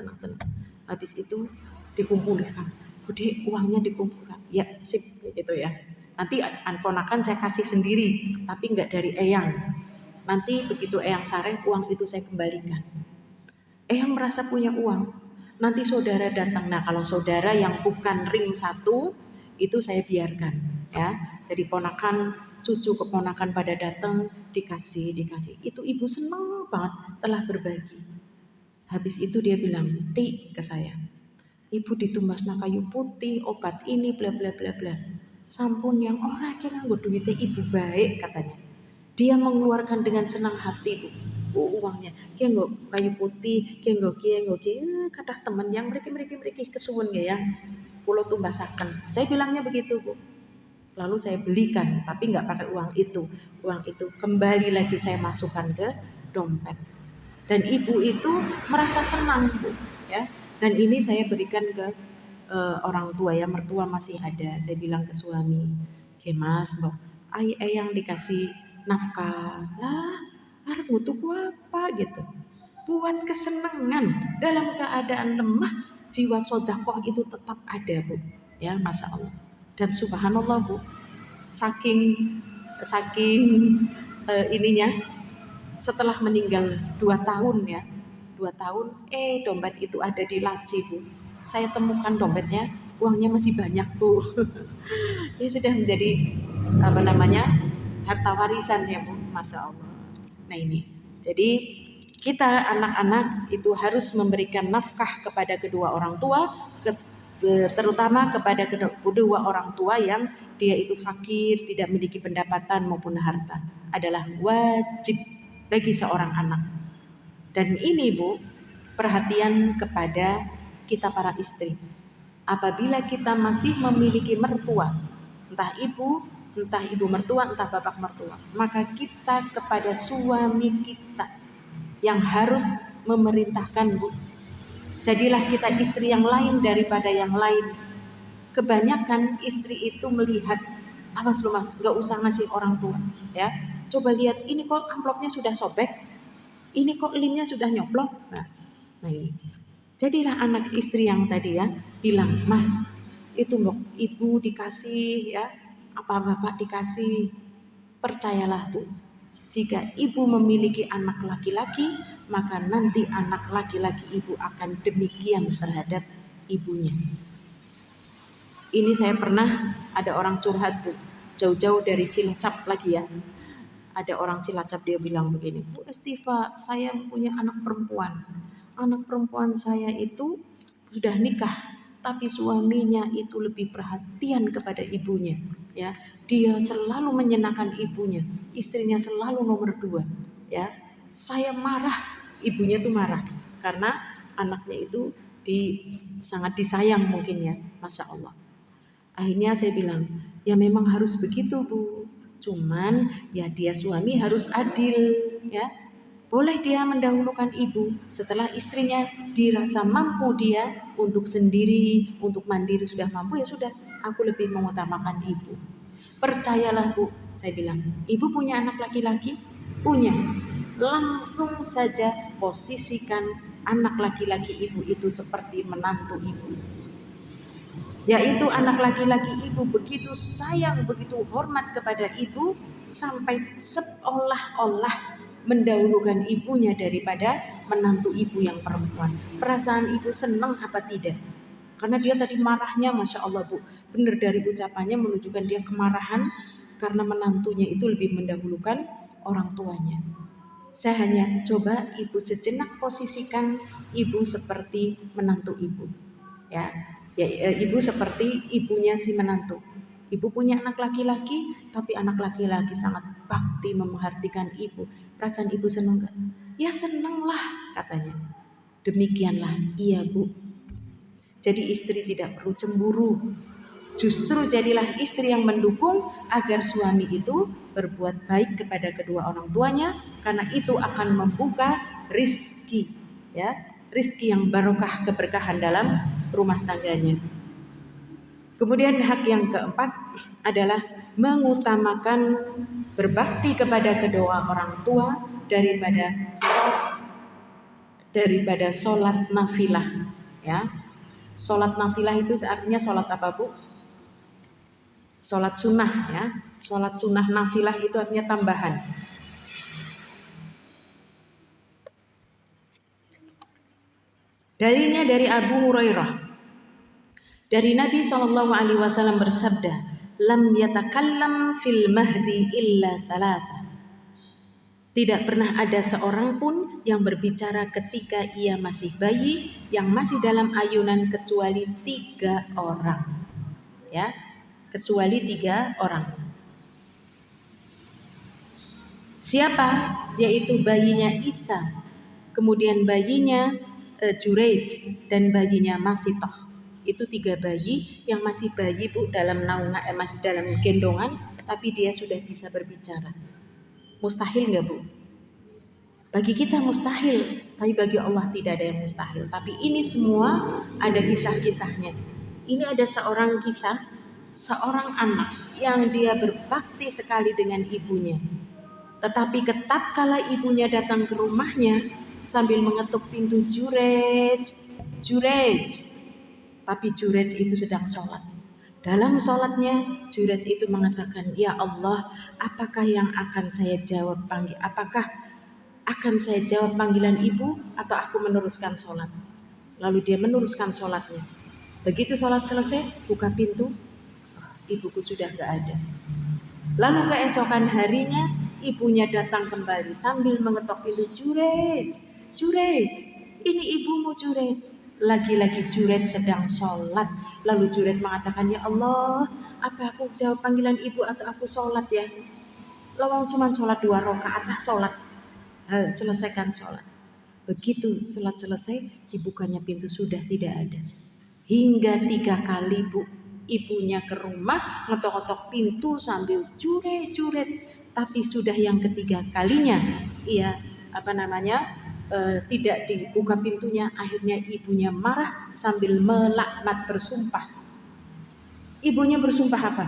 B: Habis itu dikumpulkan, Bude uangnya dikumpulkan, ya sip gitu ya. Nanti ponakan saya kasih sendiri, tapi nggak dari eyang. Nanti begitu eyang sareng, uang itu saya kembalikan. Eyang merasa punya uang. Nanti saudara datang. Nah, kalau saudara yang bukan ring satu, itu saya biarkan, ya. Jadi cucu keponakan pada datang, dikasih. Itu ibu senang banget telah berbagi. Habis itu dia bilang, Ti, ke saya, ibu ditumbasna kayu putih, obat ini, bla bla bla bla. Sampun yang orang kira nggo duwite ibu baik katanya. Dia mengeluarkan dengan senang hati, Bu. Uangnya. Ki nggo kayu putih, ki nggo kathah temen yang mriki kesuwun ya. Kula tumbasaken. Saya bilangnya begitu, Bu. Lalu saya belikan, tapi nggak pakai uang itu. Uang itu kembali lagi saya masukkan ke dompet. Dan ibu itu merasa senang, Bu, ya. Dan ini saya berikan ke orang tua, ya, mertua masih ada. Saya bilang ke suami, "Oke, Mas, Mbok, yang dikasih nafkah." Lah, arep tuku apa gitu. Buat kesenangan dalam keadaan lemah, jiwa sodakoh itu tetap ada, Bu. Ya, Masya Allah. Dan subhanallah, Bu, saking ininya, setelah meninggal 2 tahun, ya, 2 tahun, dompet itu ada di laci, Bu. Saya temukan dompetnya, uangnya masih banyak, Bu. Ini sudah menjadi harta warisan, ya, Bu. Masya Allah. Nah, ini, jadi kita anak-anak itu harus memberikan nafkah kepada kedua orang tua, terutama kepada kedua orang tua yang dia itu fakir, tidak memiliki pendapatan maupun harta, adalah wajib bagi seorang anak. Dan ini, Bu, perhatian kepada kita para istri. Apabila kita masih memiliki mertua, entah ibu mertua, entah bapak mertua, maka kita kepada suami kita yang harus memerintahkan, Bu. Jadilah kita istri yang lain daripada yang lain. Kebanyakan istri itu melihat, awas lu Mas, gak usah ngasih orang tua, ya. Coba lihat, ini kok amplopnya sudah sobek, ini kok limnya sudah nyoplok. Nah ini. Jadilah anak istri yang tadi, ya, bilang, Mas, itu Mbok, ibu dikasih, ya, apa bapak dikasih. Percayalah, Bu, jika ibu memiliki anak laki-laki, maka nanti anak laki-laki ibu akan demikian terhadap ibunya. Ini saya pernah ada orang curhat, Bu, jauh-jauh dari Cilacap lagi, ya. Ada orang Cilacap, dia bilang begini, Bu Estiva, saya punya anak perempuan. Anak perempuan saya itu sudah nikah, tapi suaminya itu lebih perhatian kepada ibunya, ya. Dia selalu menyenangkan ibunya, istrinya selalu nomor 2, ya. Saya marah, ibunya tuh marah karena anaknya itu sangat disayang mungkin ya, Masya Allah. Akhirnya saya bilang, ya memang harus begitu Bu. Cuman ya dia suami harus adil ya. Boleh dia mendahulukan ibu setelah istrinya dirasa mampu dia untuk sendiri, untuk mandiri sudah mampu, ya sudah, aku lebih mengutamakan ibu. Percayalah Bu, saya bilang, ibu punya anak laki-laki? Punya. Langsung saja posisikan anak laki-laki ibu itu seperti menantu ibu. Yaitu anak laki-laki ibu begitu sayang, begitu hormat kepada ibu, sampai seolah-olah mendahulukan ibunya daripada menantu ibu yang perempuan. Perasaan ibu senang apa tidak? Karena dia tadi marahnya, Masya Allah Bu, benar dari ucapannya menunjukkan dia kemarahan karena menantunya itu lebih mendahulukan orang tuanya. Saya hanya coba ibu sejenak posisikan ibu seperti menantu ibu, ya, ibu seperti ibunya si menantu. Ibu punya anak laki-laki, tapi anak laki-laki sangat bakti memerhatikan ibu. Perasaan ibu senang gak? Ya senanglah katanya. Demikianlah, iya Bu. Jadi istri tidak perlu cemburu. Justru jadilah istri yang mendukung agar suami itu berbuat baik kepada kedua orang tuanya, karena itu akan membuka rizki, ya, rizki yang barokah, keberkahan dalam rumah tangganya. Kemudian hak yang keempat adalah mengutamakan berbakti kepada kedua orang tua daripada sholat nafilah, ya. Sholat nafilah itu artinya sholat apa Bu? Sholat sunnah ya. Sholat sunnah nafilah itu artinya tambahan. Dalilnya dari Abu Hurairah. Dari Nabi SAW bersabda, lam yatakallam fil mahdi illa thalatha. Tidak pernah ada seorang pun yang berbicara ketika ia masih bayi, yang masih dalam ayunan, kecuali 3 orang. Ya, kecuali 3 orang. Siapa? Yaitu bayinya Isa, kemudian bayinya Jurej, dan bayinya Masitoh. Itu 3 bayi yang masih bayi Bu, dalam naungan, masih dalam gendongan, tapi dia sudah bisa berbicara. Mustahil nggak Bu? Bagi kita mustahil, tapi bagi Allah tidak ada yang mustahil. Tapi ini semua ada kisah-kisahnya. Ini ada seorang kisah, seorang anak yang dia berbakti sekali dengan ibunya. Tetapi tatkala ibunya datang ke rumahnya sambil mengetuk pintu, Jurej, Jurej. Tapi Jurej itu sedang sholat. Dalam sholatnya Jurej itu mengatakan, ya Allah, apakah yang akan saya jawab apakah akan saya jawab panggilan ibu atau aku meneruskan sholat? Lalu dia meneruskan sholatnya. Begitu sholat selesai, buka pintu, ibuku sudah gak ada. Lalu keesokan harinya ibunya datang kembali sambil mengetok pintu, Jurej, Jurej, ini ibumu Jurej. Lagi-lagi Jurej sedang sholat. Lalu Jurej mengatakan, ya Allah, apa aku jawab panggilan ibu atau aku sholat ya? Lawang cuma sholat 2 rakaat, sholat. Selesaikan sholat. Begitu sholat selesai, dibukanya pintu, sudah tidak ada. Hingga 3 kali Bu, ibunya ke rumah ngetok-ngetok pintu sambil Jurej. Tapi sudah yang ketiga kalinya ia tidak dibuka pintunya. Akhirnya ibunya marah sambil melaknat, bersumpah. Ibunya bersumpah apa?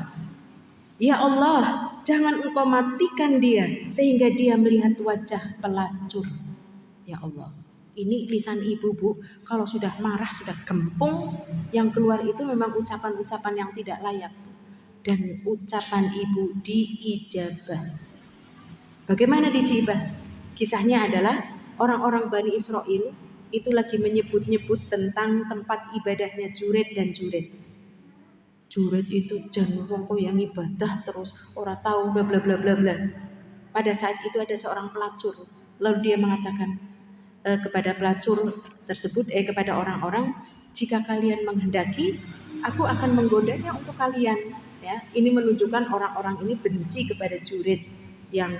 B: Ya Allah, jangan engkau matikan dia sehingga dia melihat wajah pelacur. Ya Allah, ini lisan ibu Bu, kalau sudah marah, sudah gempung, yang keluar itu memang ucapan-ucapan yang tidak layak. Dan ucapan ibu diijabah. Bagaimana diijabah? Kisahnya adalah orang-orang Bani Israel itu lagi menyebut-nyebut tentang tempat ibadahnya Jurej dan Jurej. Jurej itu jan wong yang ibadah terus ora tahu bla bla bla bla bla. Pada saat itu ada seorang pelacur. Lalu dia mengatakan kepada pelacur tersebut, kepada orang-orang, jika kalian menghendaki, aku akan menggodanya untuk kalian. Ya, ini menunjukkan orang-orang ini benci kepada Jurej yang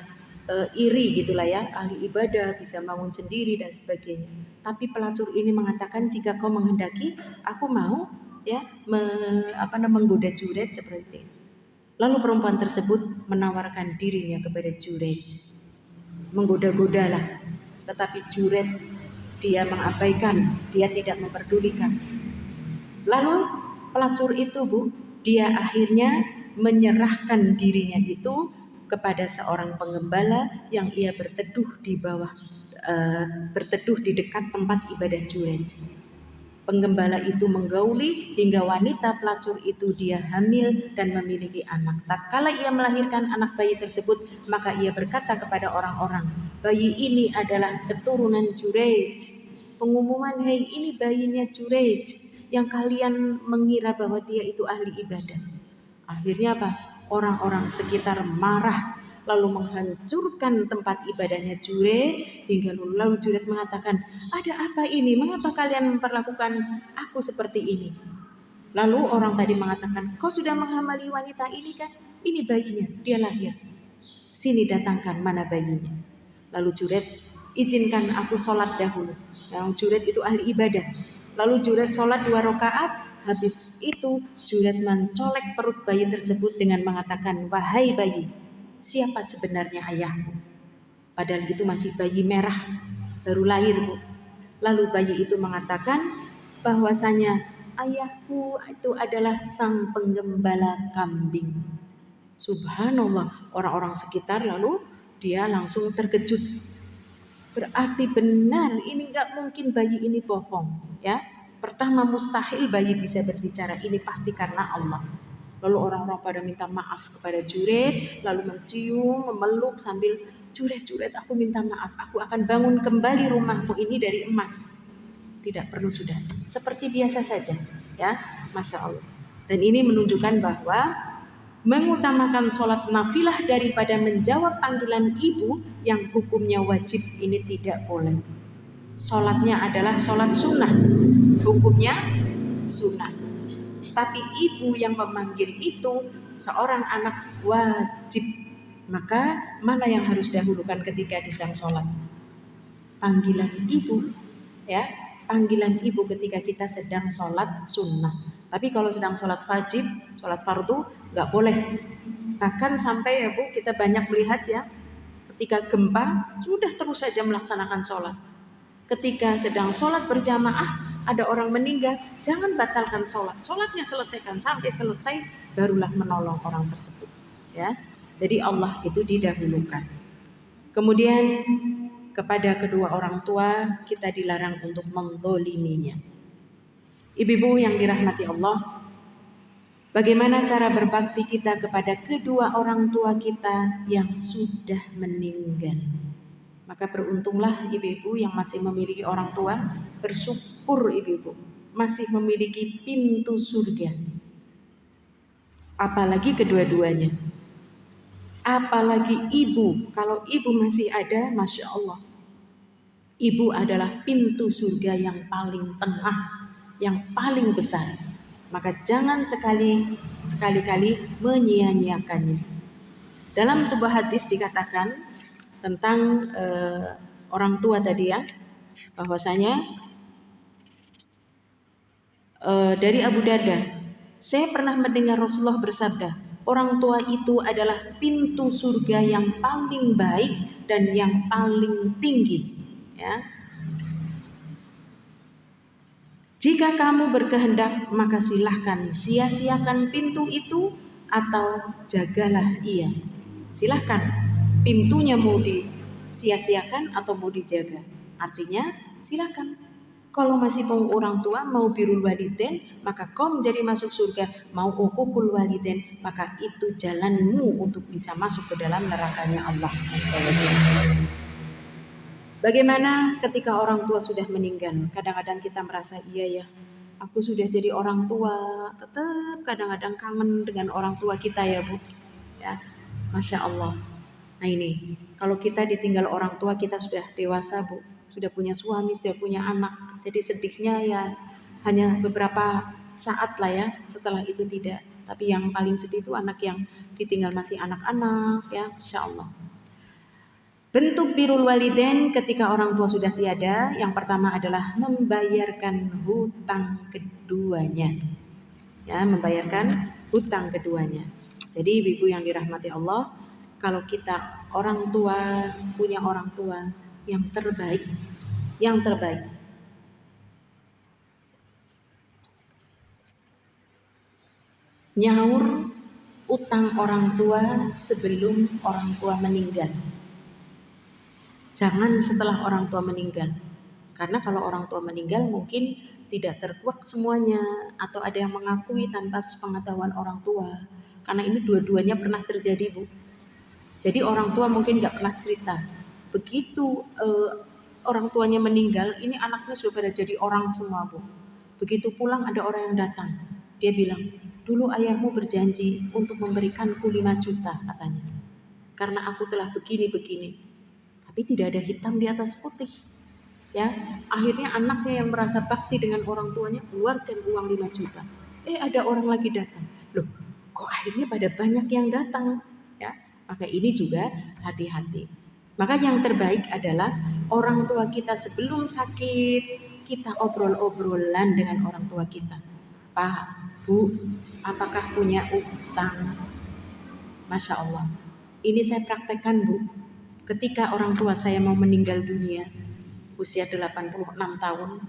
B: iri gitulah ya, ahli ibadah bisa bangun sendiri dan sebagainya. Tapi pelacur ini mengatakan, jika kau menghendaki, aku mau ya menggoda Juret seperti itu. Lalu perempuan tersebut menawarkan dirinya kepada Juret, menggoda-godalah. Tetapi Juret dia mengabaikan, dia tidak memperdulikan. Lalu pelacur itu dia akhirnya menyerahkan dirinya itu kepada seorang penggembala yang ia berteduh di bawah, berteduh di dekat tempat ibadah Juret. Penggembala itu menggauli hingga wanita pelacur itu dia hamil dan memiliki anak. Tatkala ia melahirkan anak bayi tersebut, maka ia berkata kepada orang-orang, bayi ini adalah keturunan Juret. Pengumuman, hei ini bayinya Juret, yang kalian mengira bahwa dia itu ahli ibadah. Akhirnya apa? Orang-orang sekitar marah, lalu menghancurkan tempat ibadahnya Juret, hingga lalu Juret mengatakan, ada apa ini? Mengapa kalian memperlakukan aku seperti ini? Lalu orang tadi mengatakan, kau sudah menghamili wanita ini kan? Ini bayinya, dia lahir. Sini datangkan mana bayinya. Lalu Juret, izinkan aku sholat dahulu. Yang Juret itu ahli ibadah. Lalu Juret sholat 2 rakaat. Habis itu Juret mencolek perut bayi tersebut dengan mengatakan, wahai bayi, siapa sebenarnya ayahmu? Padahal itu masih bayi merah, baru lahir Bu. Lalu bayi itu mengatakan bahwasanya ayahku itu adalah sang penggembala kambing. Subhanallah, orang-orang sekitar lalu dia langsung terkejut. Berarti benar, ini nggak mungkin bayi ini bohong, ya. Pertama mustahil bayi bisa berbicara, ini pasti karena Allah. Lalu orang-orang pada minta maaf kepada Juret, lalu mencium, memeluk sambil, Juret, aku minta maaf, aku akan bangun kembali rumahmu ini dari emas. Tidak perlu sudah, seperti biasa saja, ya, Masya Allah. Dan ini menunjukkan bahwa mengutamakan sholat nafilah daripada menjawab panggilan ibu yang hukumnya wajib ini tidak boleh. Sholatnya adalah sholat sunnah, hukumnya sunnah. Tapi ibu yang memanggil itu seorang anak wajib. Maka mana yang harus dahulukan ketika sedang sholat? Panggilan ibu, ya, panggilan ibu ketika kita sedang sholat sunnah. Tapi kalau sedang sholat wajib, sholat fardu, nggak boleh. Bahkan sampai ya Bu, kita banyak melihat ya, ketika gempa sudah terus saja melaksanakan sholat. Ketika sedang sholat berjamaah, ada orang meninggal, jangan batalkan sholat. Sholatnya selesaikan sampai selesai, barulah menolong orang tersebut. Ya, jadi Allah itu didahulukan. Kemudian kepada kedua orang tua kita dilarang untuk menzoliminya. Ibu-ibu yang dirahmati Allah, bagaimana cara berbakti kita kepada kedua orang tua kita yang sudah meninggal? Maka beruntunglah ibu-ibu yang masih memiliki orang tua, bersyukur ibu-ibu masih memiliki pintu surga. Apalagi kedua-duanya. Apalagi ibu, kalau ibu masih ada, Masya Allah. Ibu adalah pintu surga yang paling tengah, yang paling besar. Maka jangan sekali-kali menyia-nyiakannya. Dalam sebuah hadis dikatakan tentang orang tua tadi ya, bahwasanya dari Abu Darda, saya pernah mendengar Rasulullah bersabda, orang tua itu adalah pintu surga yang paling baik dan yang paling tinggi. Ya. Jika kamu berkehendak, maka silahkan sia-siakan pintu itu atau jagalah ia. Silahkan. Pintunya mau disia-siakan atau mau dijaga. Artinya silakan. Kalau masih mau orang tua, mau birrul walidain, maka kau menjadi masuk surga. Mau uququl walidain, maka itu jalanmu untuk bisa masuk ke dalam nerakanya Allah. Bagaimana ketika orang tua sudah meninggal? Kadang-kadang kita merasa iya ya, aku sudah jadi orang tua, tetap kadang-kadang kangen dengan orang tua kita ya Bu. Ya, Masya Allah. Nah ini, kalau kita ditinggal orang tua, kita sudah dewasa Bu, sudah punya suami, sudah punya anak. Jadi sedihnya ya hanya beberapa saat lah ya, setelah itu tidak. Tapi yang paling sedih itu anak yang ditinggal masih anak-anak ya, Insya Allah. Bentuk birrul walidain ketika orang tua sudah tiada, yang pertama adalah membayarkan hutang keduanya. Ya, membayarkan hutang keduanya. Jadi ibu-ibu yang dirahmati Allah, kalau kita orang tua punya orang tua yang terbaik, nyaur utang orang tua sebelum orang tua meninggal. Jangan setelah orang tua meninggal. Karena kalau orang tua meninggal mungkin tidak terkuak semuanya, atau ada yang mengakui tanpa sepengetahuan orang tua. Karena ini dua-duanya pernah terjadi, Bu. Jadi orang tua mungkin nggak pernah cerita. Begitu orang tuanya meninggal, ini anaknya sudah pada jadi orang semua, Bu. Begitu pulang ada orang yang datang. Dia bilang, dulu ayahmu berjanji untuk memberikanku 5 juta katanya. Karena aku telah begini-begini. Tapi tidak ada hitam di atas putih. Ya, akhirnya anaknya yang merasa bakti dengan orang tuanya keluarkan uang 5 juta. Ada orang lagi datang. Loh, kok akhirnya pada banyak yang datang? Ya, maka ini juga hati-hati. Maka yang terbaik adalah orang tua kita sebelum sakit, kita obrol-obrolan dengan orang tua kita. Pak, Bu, apakah punya utang? Masya Allah. Ini saya praktekkan, Bu. Ketika orang tua saya mau meninggal dunia, usia 86 tahun,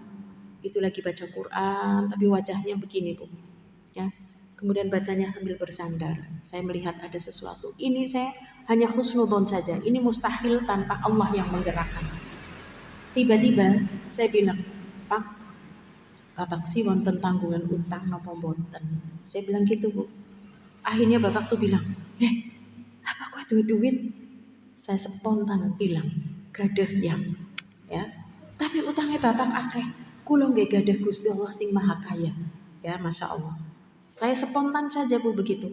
B: itu lagi baca Quran, tapi wajahnya begini, Bu. Ya. Kemudian bacanya sambil bersandar. Saya melihat ada sesuatu. Ini saya hanya husnudzon saja. Ini mustahil tanpa Allah yang menggerakkan. Tiba-tiba saya bilang, Pak, Bapak sih wonten tanggungan utang napa mboten? Saya bilang gitu, Bu. Akhirnya Bapak tuh bilang, apa kok duit? Saya spontan bilang, gadah yang, ya. Tapi utangnya Bapak akeh. Kula nggih gadah Gusti Allah sing Maha Kaya. Ya, Masya Allah. Saya spontan saja, Bu, begitu.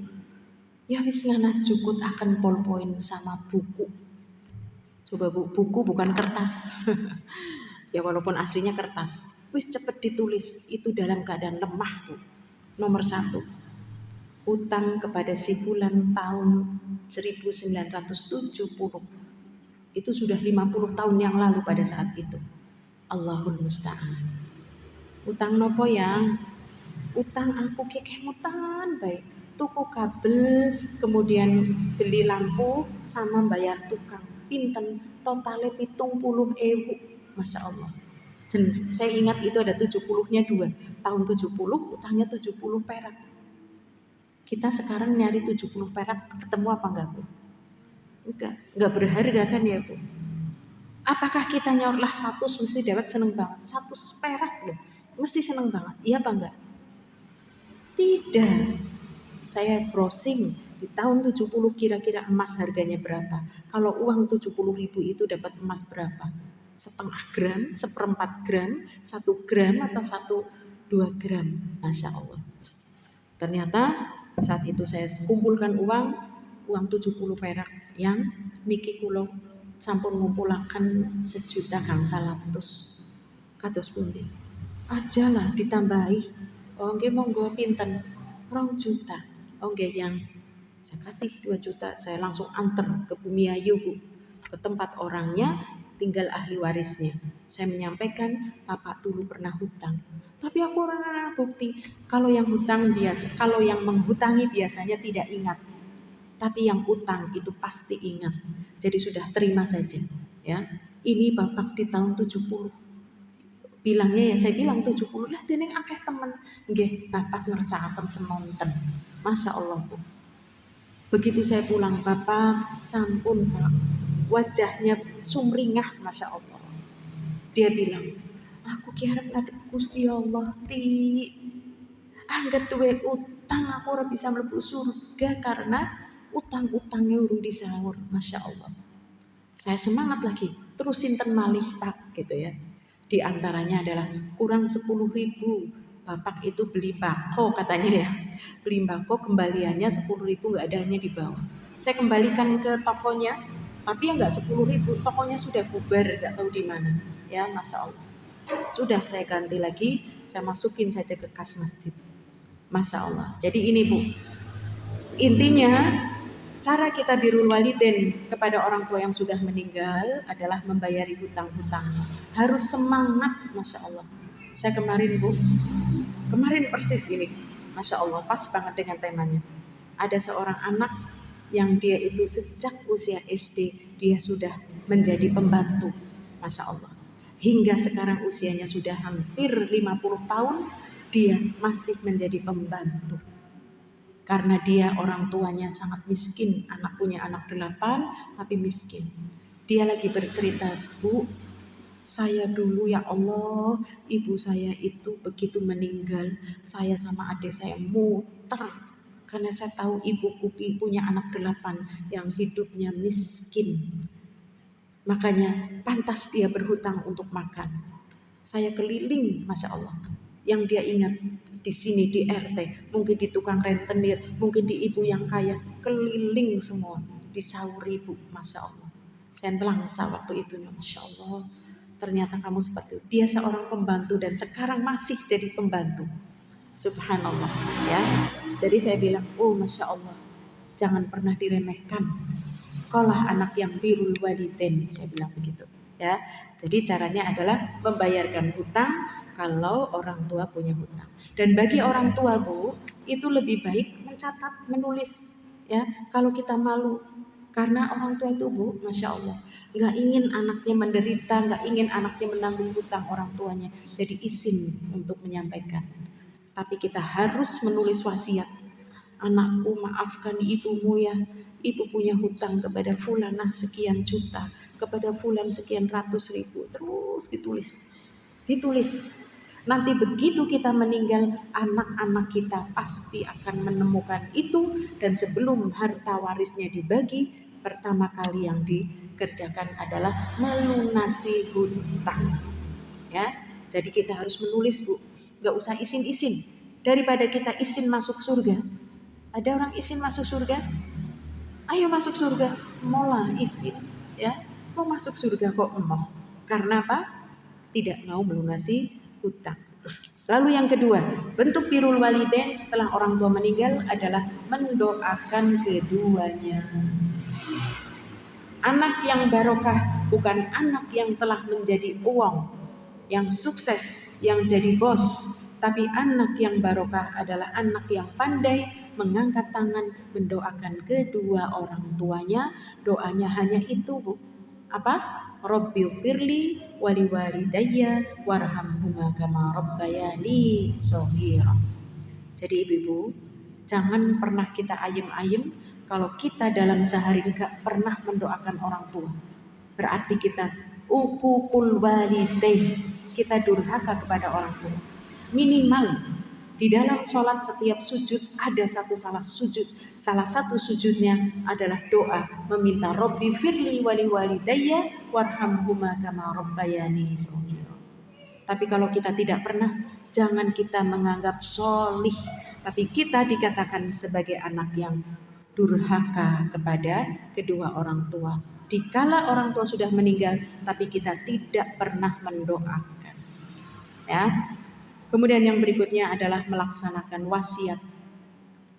B: Ya wis ngana cukut akan polpoin sama buku. Coba, Bu, buku bukan kertas. Ya walaupun aslinya kertas. Wis cepet ditulis, itu dalam keadaan lemah, Bu. Nomor 1. Utang kepada si fulan tahun 1970. Itu sudah 50 tahun yang lalu pada saat itu. Allahul musta'an. Utang nopo yang? Utang aku kekemutan baik. Tuku kabel, kemudian beli lampu sama bayar tukang. Pinten totale 70.000. Masya Allah. Saya ingat itu ada 70-nya 2. Tahun 70 utangnya 70 perak. Kita sekarang nyari 70 perak ketemu apa enggak, Bu? Enggak berharga kan ya, Bu? Apakah kita nyaurlah 100 mesti dewek seneng banget? 100 perak loh, mesti seneng banget. Iya apa enggak? Tidak. Saya browsing di tahun 70 kira-kira emas harganya berapa? Kalau uang 70.000 itu dapat emas berapa? Setengah gram, 1/4 gram, 1 gram atau 1-2 gram? Masya Allah. Ternyata saat itu saya kumpulkan uang 70 perak yang niki kula sampun ngumpulaken 1.100.000. Kados pundi? Ajalah ditambahi. Oh nggih monggo pinten? 2 juta. Oh nggih yang saya kasih 2 juta, saya langsung anter ke Bumiayu, Bu. Ke tempat orangnya, tinggal ahli warisnya. Saya menyampaikan, Bapak dulu pernah hutang. Tapi aku orang bukti, kalau yang menghutangi biasanya tidak ingat. Tapi yang utang itu pasti ingat. Jadi sudah terima saja, ya. Ini Bapak di tahun 70. Bilangnya ya saya bilang 70 lah dening akeh temen. Nggih, Bapak ngercakaken semonten. Masya Allah, Bu. Begitu saya pulang, Bapak sampun, Pak. Wajahnya sumringah, Masya Allah. Dia bilang, aku kira ngadep Gusti Allah ti angget duwe utang aku ora bisa mlebu surga karena utang-utangnya urung disaur. Masya Allah. Saya semangat lagi, terus sinten malih Pak gitu ya. Di antaranya adalah kurang 10.000. Bapak itu beli bako katanya ya. Beli bako kembaliannya 10.000 nggak adanya di bawah. Saya kembalikan ke tokonya, tapi ya nggak 10.000. Tokonya sudah bubar, nggak tahu di mana. Ya, Masya Allah. Sudah saya ganti lagi, saya masukin saja ke kas masjid. Masya Allah. Jadi ini, Bu, intinya cara kita birrul walidain kepada orang tua yang sudah meninggal adalah membayari hutang-hutangnya. Harus semangat, Masya Allah. Saya kemarin persis ini, Masya Allah, pas banget dengan temanya. Ada seorang anak yang dia itu sejak usia SD, dia sudah menjadi pembantu, Masya Allah. Hingga sekarang usianya sudah hampir 50 tahun, dia masih menjadi pembantu. Karena dia orang tuanya sangat miskin, punya anak 8 tapi miskin. Dia lagi bercerita, Bu, saya dulu ya Allah, ibu saya itu begitu meninggal, saya sama adik saya muter. Karena saya tahu ibuku punya anak 8 yang hidupnya miskin. Makanya pantas dia berhutang untuk makan. Saya keliling, Masya Allah. Yang dia ingat di sini di RT, mungkin di tukang rentenir, mungkin di ibu yang kaya, keliling semua, disauri, Bu, Masya Allah. Saya telangsa waktu itu, Masya Allah. Ternyata kamu seperti itu. Dia seorang pembantu dan sekarang masih jadi pembantu. Subhanallah, ya. Jadi saya bilang, oh Masya Allah, jangan pernah diremehkan. Kaulah anak yang birrul walidain, saya bilang begitu, ya. Jadi caranya adalah membayarkan hutang kalau orang tua punya hutang. Dan bagi orang tua, Bu, itu lebih baik mencatat, menulis, ya. Kalau kita malu, karena orang tua itu, Bu, Masya Allah, nggak ingin anaknya menderita, nggak ingin anaknya menanggung hutang orang tuanya. Jadi izin untuk menyampaikan. Tapi kita harus menulis wasiat. Anakku, maafkan ibumu ya. Ibu punya hutang kepada fulanah sekian juta, kepada fulan sekian ratus ribu. Terus ditulis. Nanti begitu kita meninggal, anak-anak kita pasti akan menemukan itu. Dan sebelum harta warisnya dibagi, pertama kali yang dikerjakan adalah melunasi hutang. Ya, jadi kita harus menulis, Bu. Gak usah isin-isin. Daripada kita isin masuk surga. Ada orang isin masuk surga? Ayo masuk surga, maulah isin, ya. Mau masuk surga kok emoh. Karena apa? Tidak mau melunasi hutang. Lalu yang kedua, bentuk birrul walidain setelah orang tua meninggal adalah mendoakan keduanya. Anak yang barokah bukan anak yang telah menjadi uang, yang sukses, yang jadi bos, tapi anak yang barokah adalah anak yang pandai mengangkat tangan mendoakan kedua orang tuanya. Doanya hanya itu, Bu. Apa? Rabbighfirli wali walidayya warhamhuma kama rabbayani shaghira. Jadi ibu-ibu, jangan pernah kita ayem-ayem kalau kita dalam sehari enggak pernah mendoakan orang tua. Berarti kita uququl walidain, kita durhaka kepada orang tua. Minimal di dalam sholat setiap sujud ada salah satu sujudnya adalah doa meminta Rabbi firli wali walidayya warhamhuma kama rabbayani shaghira. Tapi kalau kita tidak pernah, jangan kita menganggap sholih, tapi kita dikatakan sebagai anak yang durhaka kepada kedua orang tua. Dikala orang tua sudah meninggal, tapi kita tidak pernah mendoakan. Ya. Kemudian yang berikutnya adalah melaksanakan wasiat.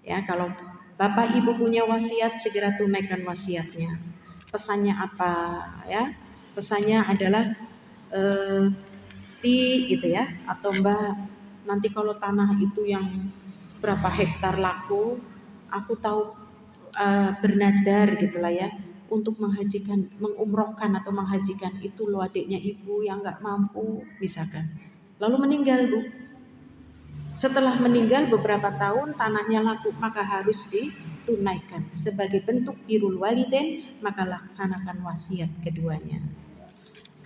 B: Ya, kalau Bapak Ibu punya wasiat, segera tunaikan wasiatnya. Pesannya apa? Ya, pesannya adalah gitu ya, atau Mbak, nanti kalau tanah itu yang berapa hektar laku, aku tahu bernadar gitulah ya, untuk mengumrohkan atau menghajikan itu loh adiknya ibu yang nggak mampu misalkan, lalu meninggal, Bu. Setelah meninggal beberapa tahun tanahnya laku, maka harus ditunaikan sebagai bentuk birrul walidain, maka laksanakan wasiat keduanya.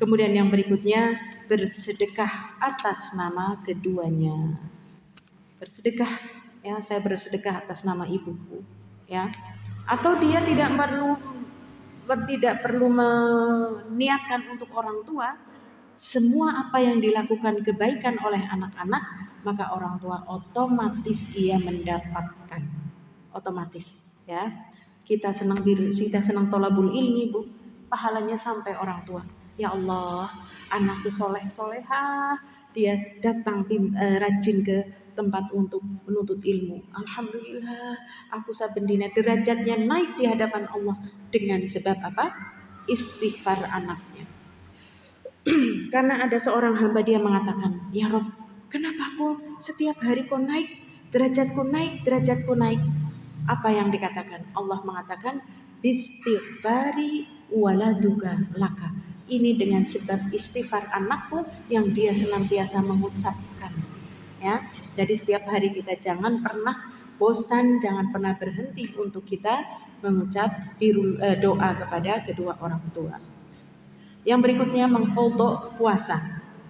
B: Kemudian yang berikutnya, bersedekah atas nama keduanya. Bersedekah, ya, saya bersedekah atas nama ibuku, ya. Atau dia tidak perlu meniatkan untuk orang tua. Semua apa yang dilakukan kebaikan oleh anak-anak, maka orang tua otomatis ia mendapatkan. Otomatis, ya. Kita senang tholabul ilmi, Bu. Pahalanya sampai orang tua. Ya Allah, anakku soleh-solehah, dia datang rajin ke tempat untuk menuntut ilmu. Alhamdulillah, aku saben dina derajatnya naik di hadapan Allah dengan sebab apa? Istighfar anaknya. Karena ada seorang hamba dia mengatakan, "Ya Rob, kenapa aku setiap hari kok naik, derajatku naik, derajatku naik?" Apa yang dikatakan? Allah mengatakan, "Istighfari waladuka laka." Ini dengan sebab istighfar anakku yang dia senantiasa mengucapkan. Ya, jadi setiap hari kita jangan pernah bosan, jangan pernah berhenti untuk kita mengucap doa kepada kedua orang tua. Yang berikutnya mengqadha puasa.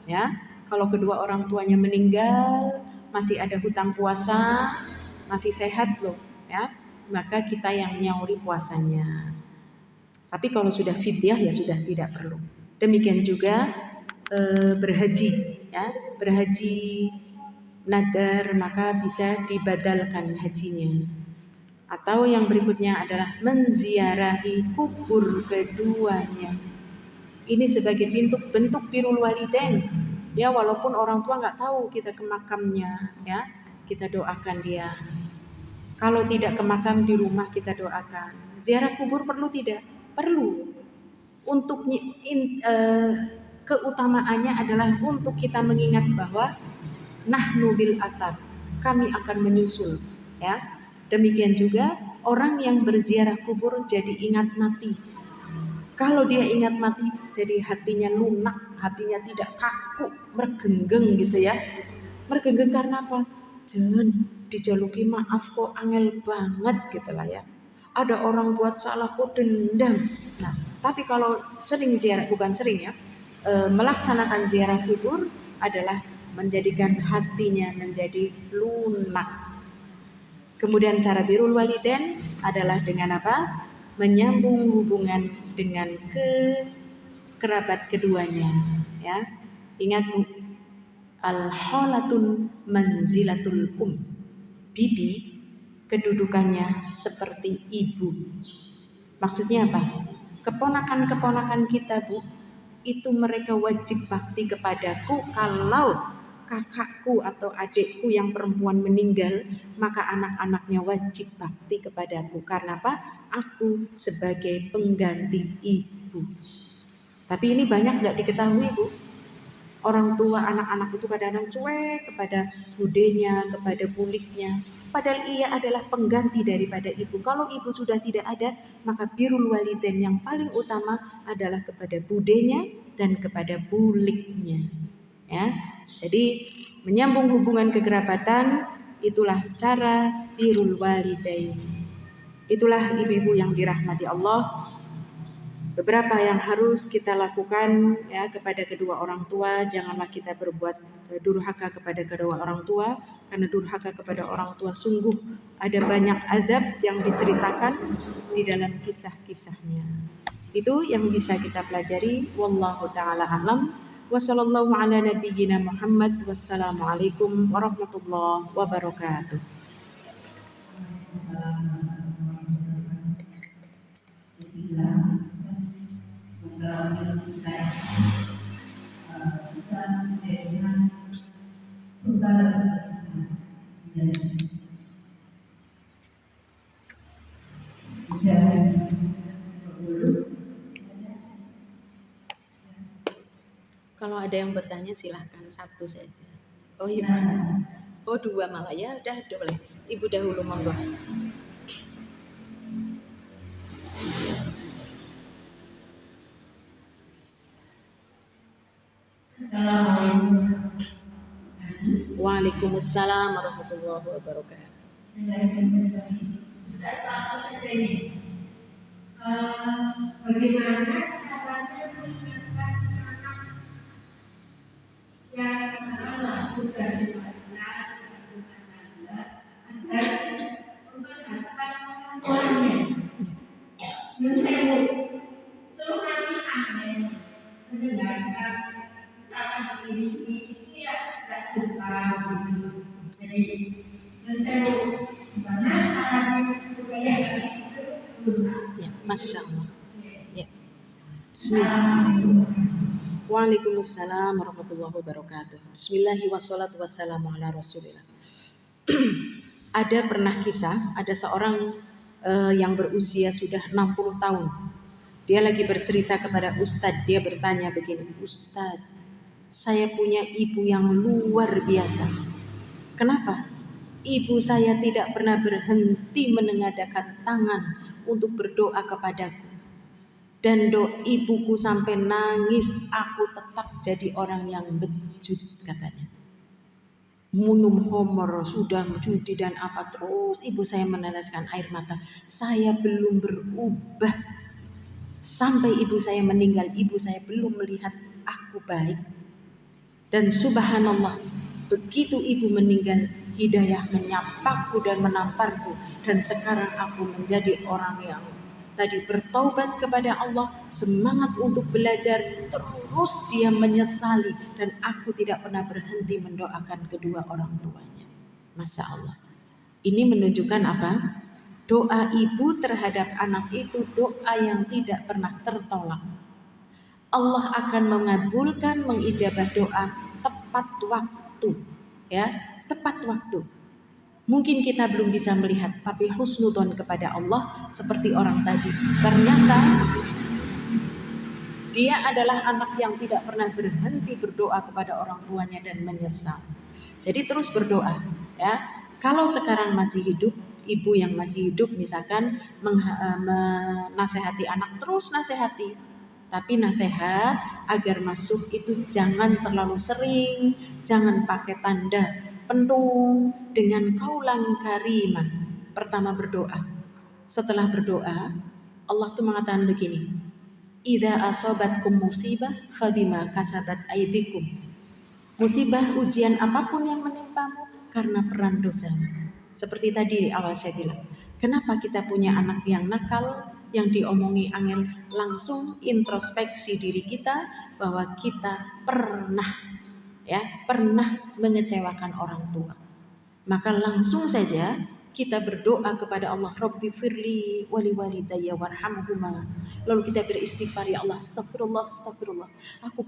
B: Ya, kalau kedua orang tuanya meninggal, masih ada hutang puasa, masih sehat loh, ya, maka kita yang nyauri puasanya. Tapi kalau sudah fidyah ya sudah tidak perlu. Demikian juga berhaji, ya, berhaji nadar maka bisa dibadalkan hajinya. Atau yang berikutnya adalah menziarahi kubur keduanya. Ini sebagai bentuk birrul walidain. Ya, walaupun orang tua nggak tahu kita ke makamnya, ya, kita doakan dia. Kalau tidak ke makam di rumah kita doakan. Ziarah kubur perlu tidak? Perlu. Untuk keutamaannya adalah untuk kita mengingat bahwa nahnu bil athar, kami akan menyusul, ya. Demikian juga orang yang berziarah kubur jadi ingat mati. Kalau dia ingat mati, jadi hatinya lunak, hatinya tidak kaku, mergenggeng gitu ya. Mergenggeng karena apa? Jangan dijaluki maaf kok angel banget gitu lah ya. Ada orang buat salah kok dendam. Nah, tapi kalau sering ziarah, bukan sering ya, melaksanakan ziarah kubur adalah menjadikan hatinya menjadi lunak. Kemudian cara birrul walidain adalah dengan apa? Menyambung hubungan dengan kerabat keduanya, ya. Ingat Bu, al-halatun manzilatul bibi kedudukannya seperti ibu. Maksudnya apa? Keponakan-keponakan kita Bu, itu mereka wajib bakti kepadaku. Kalau kakakku atau adikku yang perempuan meninggal, maka anak-anaknya wajib bakti kepadaku. Karena apa? Aku sebagai pengganti ibu. Tapi ini banyak nggak diketahui Bu. Orang tua anak-anak itu kadang-kadang cuek kepada budenya, kepada buliknya. Padahal ia adalah pengganti daripada ibu. Kalau ibu sudah tidak ada, maka birrul walidain yang paling utama adalah kepada budenya dan kepada buliknya. Ya, jadi menyambung hubungan kekerabatan itulah cara birrul walidain. Itulah ibu-ibu yang dirahmati Allah. Beberapa yang harus kita lakukan ya kepada kedua orang tua. Janganlah kita berbuat durhaka kepada kedua orang tua, karena durhaka kepada orang tua sungguh ada banyak azab yang diceritakan di dalam kisah-kisahnya. Itu yang bisa kita pelajari. Wallahu taala a'lam. Wassallallahu ala nabiyyina Muhammad. Wassalamualaikum warahmatullahi wabarakatuh.
A: Semoga kita bisa menjadikan putar dan
B: kalau ada yang bertanya silahkan, satu saja. Oh iya, oh dua malah ya, udah boleh. Ibu dahulu monggo. Waalaikumsalam warahmatullahi wabarakatuh.
A: Bagaimana caranya mengingatkan anak yang sudah dewasa agar memperhatikan orangnya, mensewu, terus nanti aneh, mendengarkan misalkan begini dia tidak suka begitu, jadi mensewu gimana caranya supaya itu lunak.
B: Ya, Masya Allah. Ya. Bismillah. Waalaikumsalam warahmatullahi wabarakatuh. Bismillahi wassalatu wassalamu ala rasulillah. Ada pernah kisah, ada seorang yang berusia sudah 60 tahun. Dia lagi bercerita kepada Ustadz, dia bertanya begini, Ustadz, saya punya ibu yang luar biasa. Kenapa? Ibu saya tidak pernah berhenti menengadahkan tangan untuk berdoa kepadaku. Dan ibuku sampai nangis, aku tetap jadi orang yang bejut katanya. Minum homer, sudah judi dan apa terus ibu saya meneteskan air mata. Saya belum berubah. Sampai ibu saya meninggal, ibu saya belum melihat aku baik. Dan subhanallah, begitu ibu meninggal, hidayah menyapaku dan menamparku. Dan sekarang aku menjadi orang yang tadi bertaubat kepada Allah, semangat untuk belajar, terus dia menyesali. Dan aku tidak pernah berhenti mendoakan kedua orang tuanya. Masya Allah. Ini menunjukkan apa? Doa ibu terhadap anak itu doa yang tidak pernah tertolak. Allah akan mengabulkan, mengijabah doa tepat waktu, ya, tepat waktu. Mungkin kita belum bisa melihat, tapi husnudzon kepada Allah seperti orang tadi. Ternyata dia adalah anak yang tidak pernah berhenti berdoa kepada orang tuanya dan menyesal. Jadi terus berdoa, ya. Kalau sekarang masih hidup, ibu yang masih hidup misalkan menasehati anak, terus nasehati. Tapi nasihat agar masuk itu jangan terlalu sering, jangan pakai tanda pentung dengan kaulan karimah. Pertama berdoa. Setelah berdoa, Allah tuh mengatakan begini, idza asobatkum musibah fabima kasabat aidikum. Musibah ujian apapun yang menimpamu karena peran dosamu. Seperti tadi awal saya bilang, kenapa kita punya anak yang nakal, yang diomongi angel, langsung introspeksi diri kita bahwa kita pernah mengecewakan orang tua. Maka langsung saja kita berdoa kepada Allah, Rabbi firli wali walidayya warhamhuma. Lalu kita beristighfar, ya Allah, astagfirullah, astagfirullah. Aku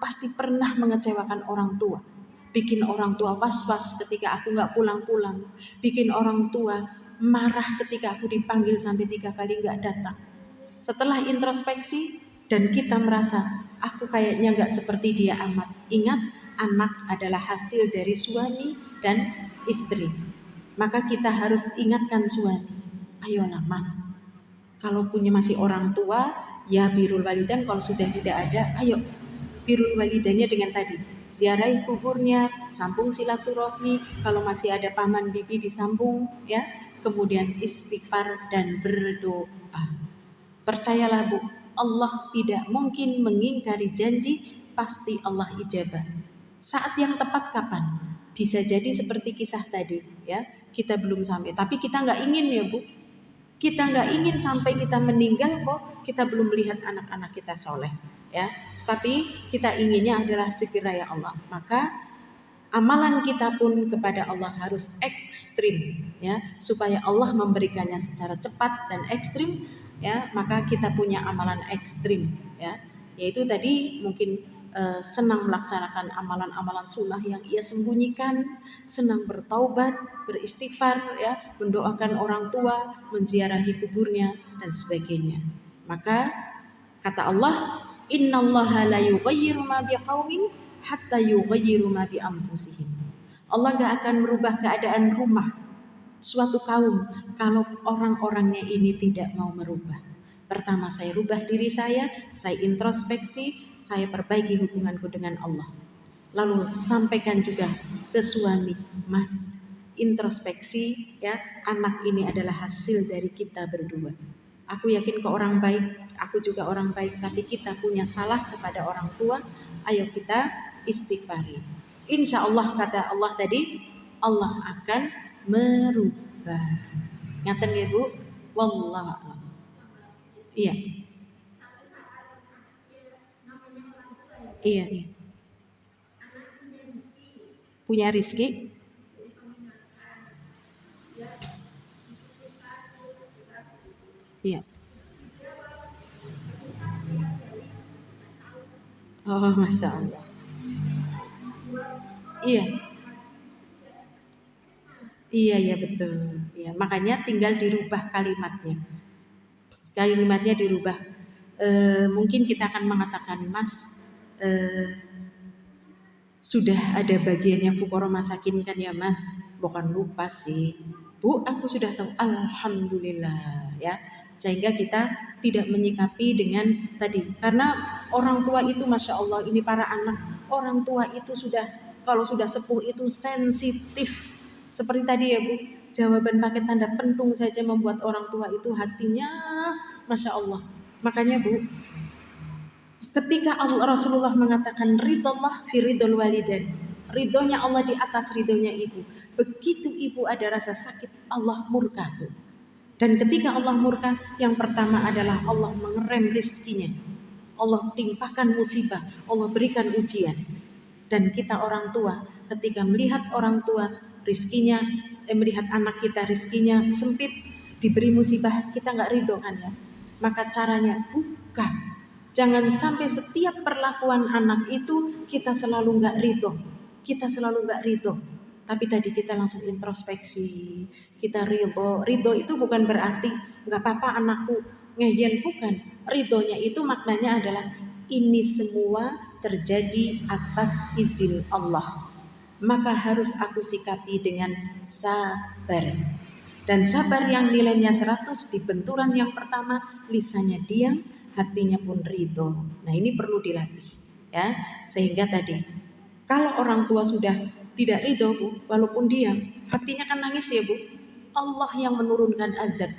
B: pasti pernah mengecewakan orang tua. Bikin orang tua was-was ketika aku nggak pulang-pulang. Bikin orang tua marah ketika aku dipanggil sampai 3 kali nggak datang. Setelah introspeksi dan kita merasa aku kayaknya nggak seperti dia amat. Ingat, anak adalah hasil dari suami dan istri. Maka kita harus ingatkan suami, ayolah mas, kalau punya masih orang tua, ya birrul walidain. Kalau sudah tidak ada, ayo birrul walidainnya dengan tadi, ziarahi kuburnya, sambung silaturahmi. Kalau masih ada paman bibi disambung, ya. Kemudian istighfar dan berdoa. Percayalah Bu, Allah tidak mungkin mengingkari janji, pasti Allah ijabah. Saat yang tepat kapan? Bisa jadi seperti kisah tadi, ya. Kita belum sampai, tapi kita nggak ingin ya Bu. Kita nggak ingin sampai kita meninggal kok kita belum melihat anak-anak kita soleh, ya. Tapi kita inginnya adalah segera ya Allah. Maka amalan kita pun kepada Allah harus ekstrim, ya, supaya Allah memberikannya secara cepat dan ekstrim, ya. Maka kita punya amalan ekstrim, ya, yaitu tadi mungkin senang melaksanakan amalan-amalan sunnah yang ia sembunyikan, senang bertaubat, beristighfar, ya, mendoakan orang tua, menziarahi kuburnya dan sebagainya. Maka kata Allah, innallaha la yughayyiru ma biqaumin hatta yughayyiru ma bi anfusihim. Allah gak akan merubah keadaan rumah suatu kaum kalau orang-orangnya ini tidak mau merubah. Pertama saya rubah diri saya introspeksi, saya perbaiki hubunganku dengan Allah. Lalu sampaikan juga ke suami, mas, introspeksi, ya, anak ini adalah hasil dari kita berdua. Aku yakin ke orang baik, aku juga orang baik, tapi kita punya salah kepada orang tua, ayo kita istighfari. Insya Allah kata Allah tadi, Allah akan merubah. Ngaten ya Bu? Wallahu a'lam. Iya. Iya, iya. Punya rizki? Iya. Oh, masya Allah. Iya. Iya ya betul. Ya, makanya tinggal dirubah kalimatnya. Kalimatnya dirubah. Mungkin kita akan mengatakan, Mas, sudah ada bagiannya fukara masakin kan ya Mas? Bukan lupa sih. Bu, aku sudah tahu. Alhamdulillah ya. Sehingga kita tidak menyikapi dengan tadi. Karena orang tua itu Masya Allah, ini para anak. Orang tua itu sudah, kalau sudah sepuh itu sensitif. Seperti tadi ya Bu, jawaban pakai tanda pentung saja membuat orang tua itu hatinya Masya Allah. Makanya Bu, ketika Rasulullah mengatakan ridallah fi ridul walidain, ridhonya Allah di atas ridhonya ibu. Begitu ibu ada rasa sakit, Allah murka, Bu. Dan ketika Allah murka, yang pertama adalah Allah mengerem rizkinya. Allah timpakan musibah, Allah berikan ujian. Dan kita orang tua, ketika melihat orang tua rizkinya, melihat anak kita rizkinya sempit, diberi musibah, kita nggak ridho kan ya. Maka caranya buka. Jangan sampai setiap perlakuan anak itu kita selalu nggak ridho, kita selalu nggak ridho. Tapi tadi kita langsung introspeksi, kita ridho. Ridho itu bukan berarti nggak apa-apa anakku ngeyel, bukan. Ridhonya itu maknanya adalah ini semua terjadi atas izin Allah. Maka harus aku sikapi dengan sabar. Dan sabar yang nilainya 100 di benturan yang pertama, lisannya diam, hatinya pun ridho. Nah ini perlu dilatih ya. Sehingga tadi kalau orang tua sudah tidak ridho Bu, walaupun diam, hatinya kan nangis ya Bu. Allah yang menurunkan azab,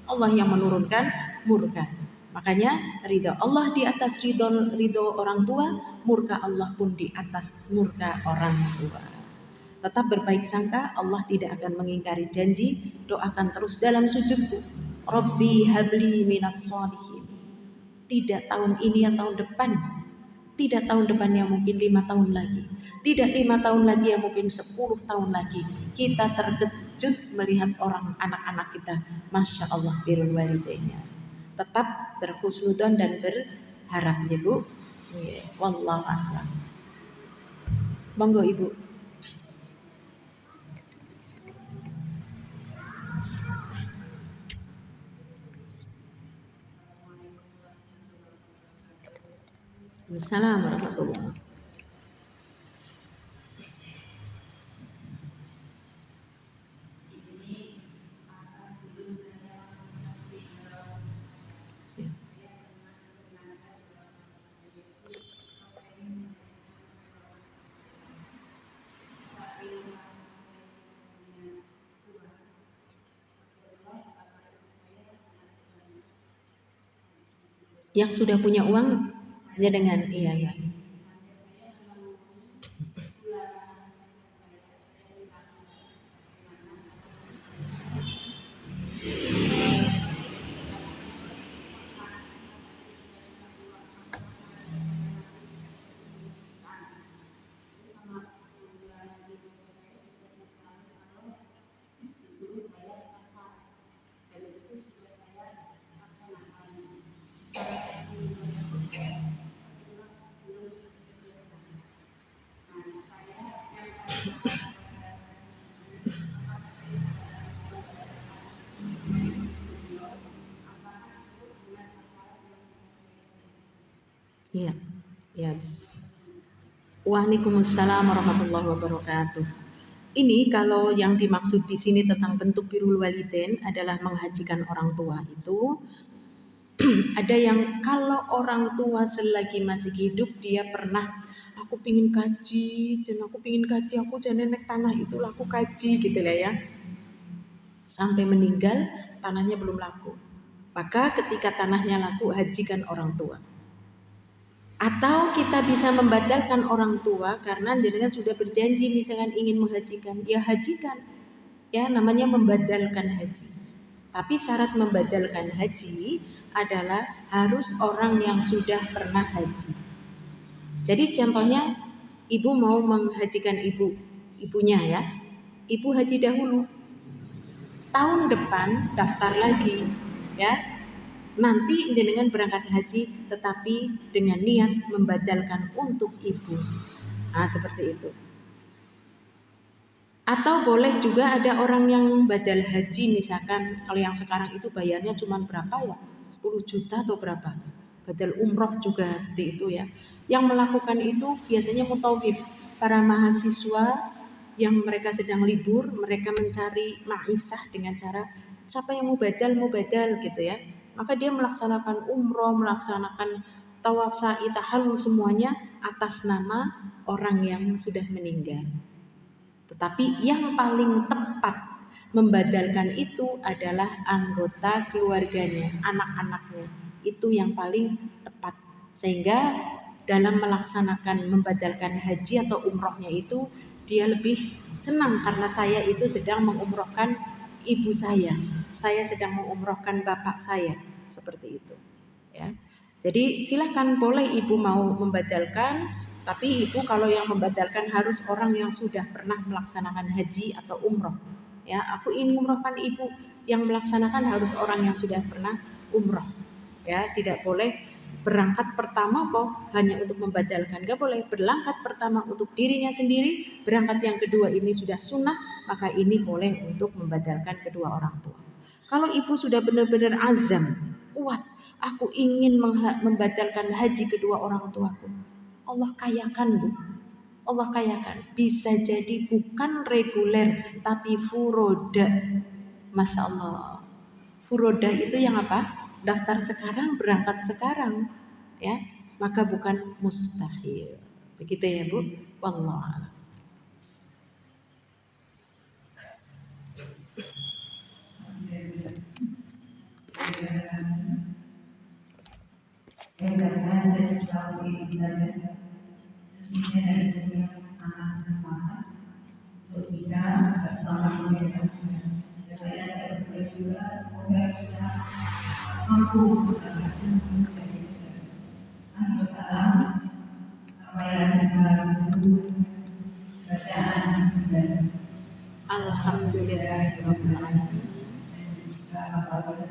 B: Allah yang menurunkan murka. Makanya ridho Allah di atas ridho orang tua, murka Allah pun di atas murka orang tua. Tetap berbaik sangka, Allah tidak akan mengingkari janji. Doakan terus dalam sujudku, Rabbi habli minat sholihin. Tidak tahun ini ya tahun depan, tidak tahun depan yang mungkin 5 tahun lagi, tidak 5 tahun lagi yang mungkin 10 tahun lagi. Kita terkejut melihat orang anak-anak kita, Masya Allah birrul walidainnya. Tetap berhusnudzon dan berharap ya Bu. Wallahu a'lam. Monggo Ibu. Assalamualaikum warahmatullahi wabarakatuh. Yang sudah punya uang ya dengan iya. Iya. Yes. Waalaikumsalam warahmatullahi wabarakatuh. Ini kalau yang dimaksud di sini tentang bentuk birrul walidain adalah menghajikan orang tua itu ada yang kalau orang tua selagi masih hidup dia pernah aku pingin kaji, aku jangan naik tanah itu aku kaji gitu lah ya. Sampai meninggal tanahnya belum laku. Maka ketika tanahnya laku hajikan orang tua. Atau kita bisa membadalkan orang tua karena jenengan sudah berjanji misalkan ingin menghajikan, ya hajikan. Ya namanya membadalkan haji. Tapi syarat membadalkan haji adalah harus orang yang sudah pernah haji. Jadi contohnya ibu mau menghajikan ibunya ya. Ibu haji dahulu. Tahun depan daftar lagi ya. Nanti jenengan berangkat haji tetapi dengan niat membadalkan untuk ibu. Nah, seperti itu. Atau boleh juga ada orang yang badal haji, misalkan kalau yang sekarang itu bayarnya cuma berapa ya, 10 juta atau berapa, badal umroh juga seperti itu ya. Yang melakukan itu biasanya mutawif, para mahasiswa yang mereka sedang libur, mereka mencari maisah dengan cara siapa yang mau badal gitu ya. Maka dia melaksanakan umroh, melaksanakan tawaf sa'i tahallul semuanya atas nama orang yang sudah meninggal. Tetapi yang paling tepat membadalkan itu adalah anggota keluarganya, anak-anaknya. Itu yang paling tepat. Sehingga dalam melaksanakan membadalkan haji atau umrohnya itu dia lebih senang karena saya itu sedang mengumrohkan ibu saya sedang mengumrohkan bapak saya, seperti itu ya. Jadi silakan, boleh ibu mau membadalkan, tapi ibu kalau yang membadalkan harus orang yang sudah pernah melaksanakan haji atau umroh ya. Aku ingin umrohkan ibu, yang melaksanakan harus orang yang sudah pernah umroh ya. Tidak boleh berangkat pertama kok hanya untuk membadalkan, gak boleh. Berangkat pertama untuk dirinya sendiri, berangkat yang kedua ini sudah sunnah, maka ini boleh untuk membadalkan kedua orang tua. Kalau ibu sudah benar-benar azam, kuat, aku ingin membadalkan haji kedua orang tuaku, Allah kayakan Bu, Allah kayakan. Bisa jadi bukan reguler tapi furoda. Masya Allah. Furoda itu yang apa? Daftar sekarang, berangkat sekarang ya. Maka bukan mustahil. Begitu ya Bu. Wallahu a'lam.
A: Karena saya selalu ibadah, tentunya itu yang sangat bermanfaat untuk kita bersama dengan dan yang kedua juga semoga kita mampu mendapatkan kebaikan. Anggota apa yang kita bacaan dan
B: Alhamdulillahirobbilalamin.
A: juga apabila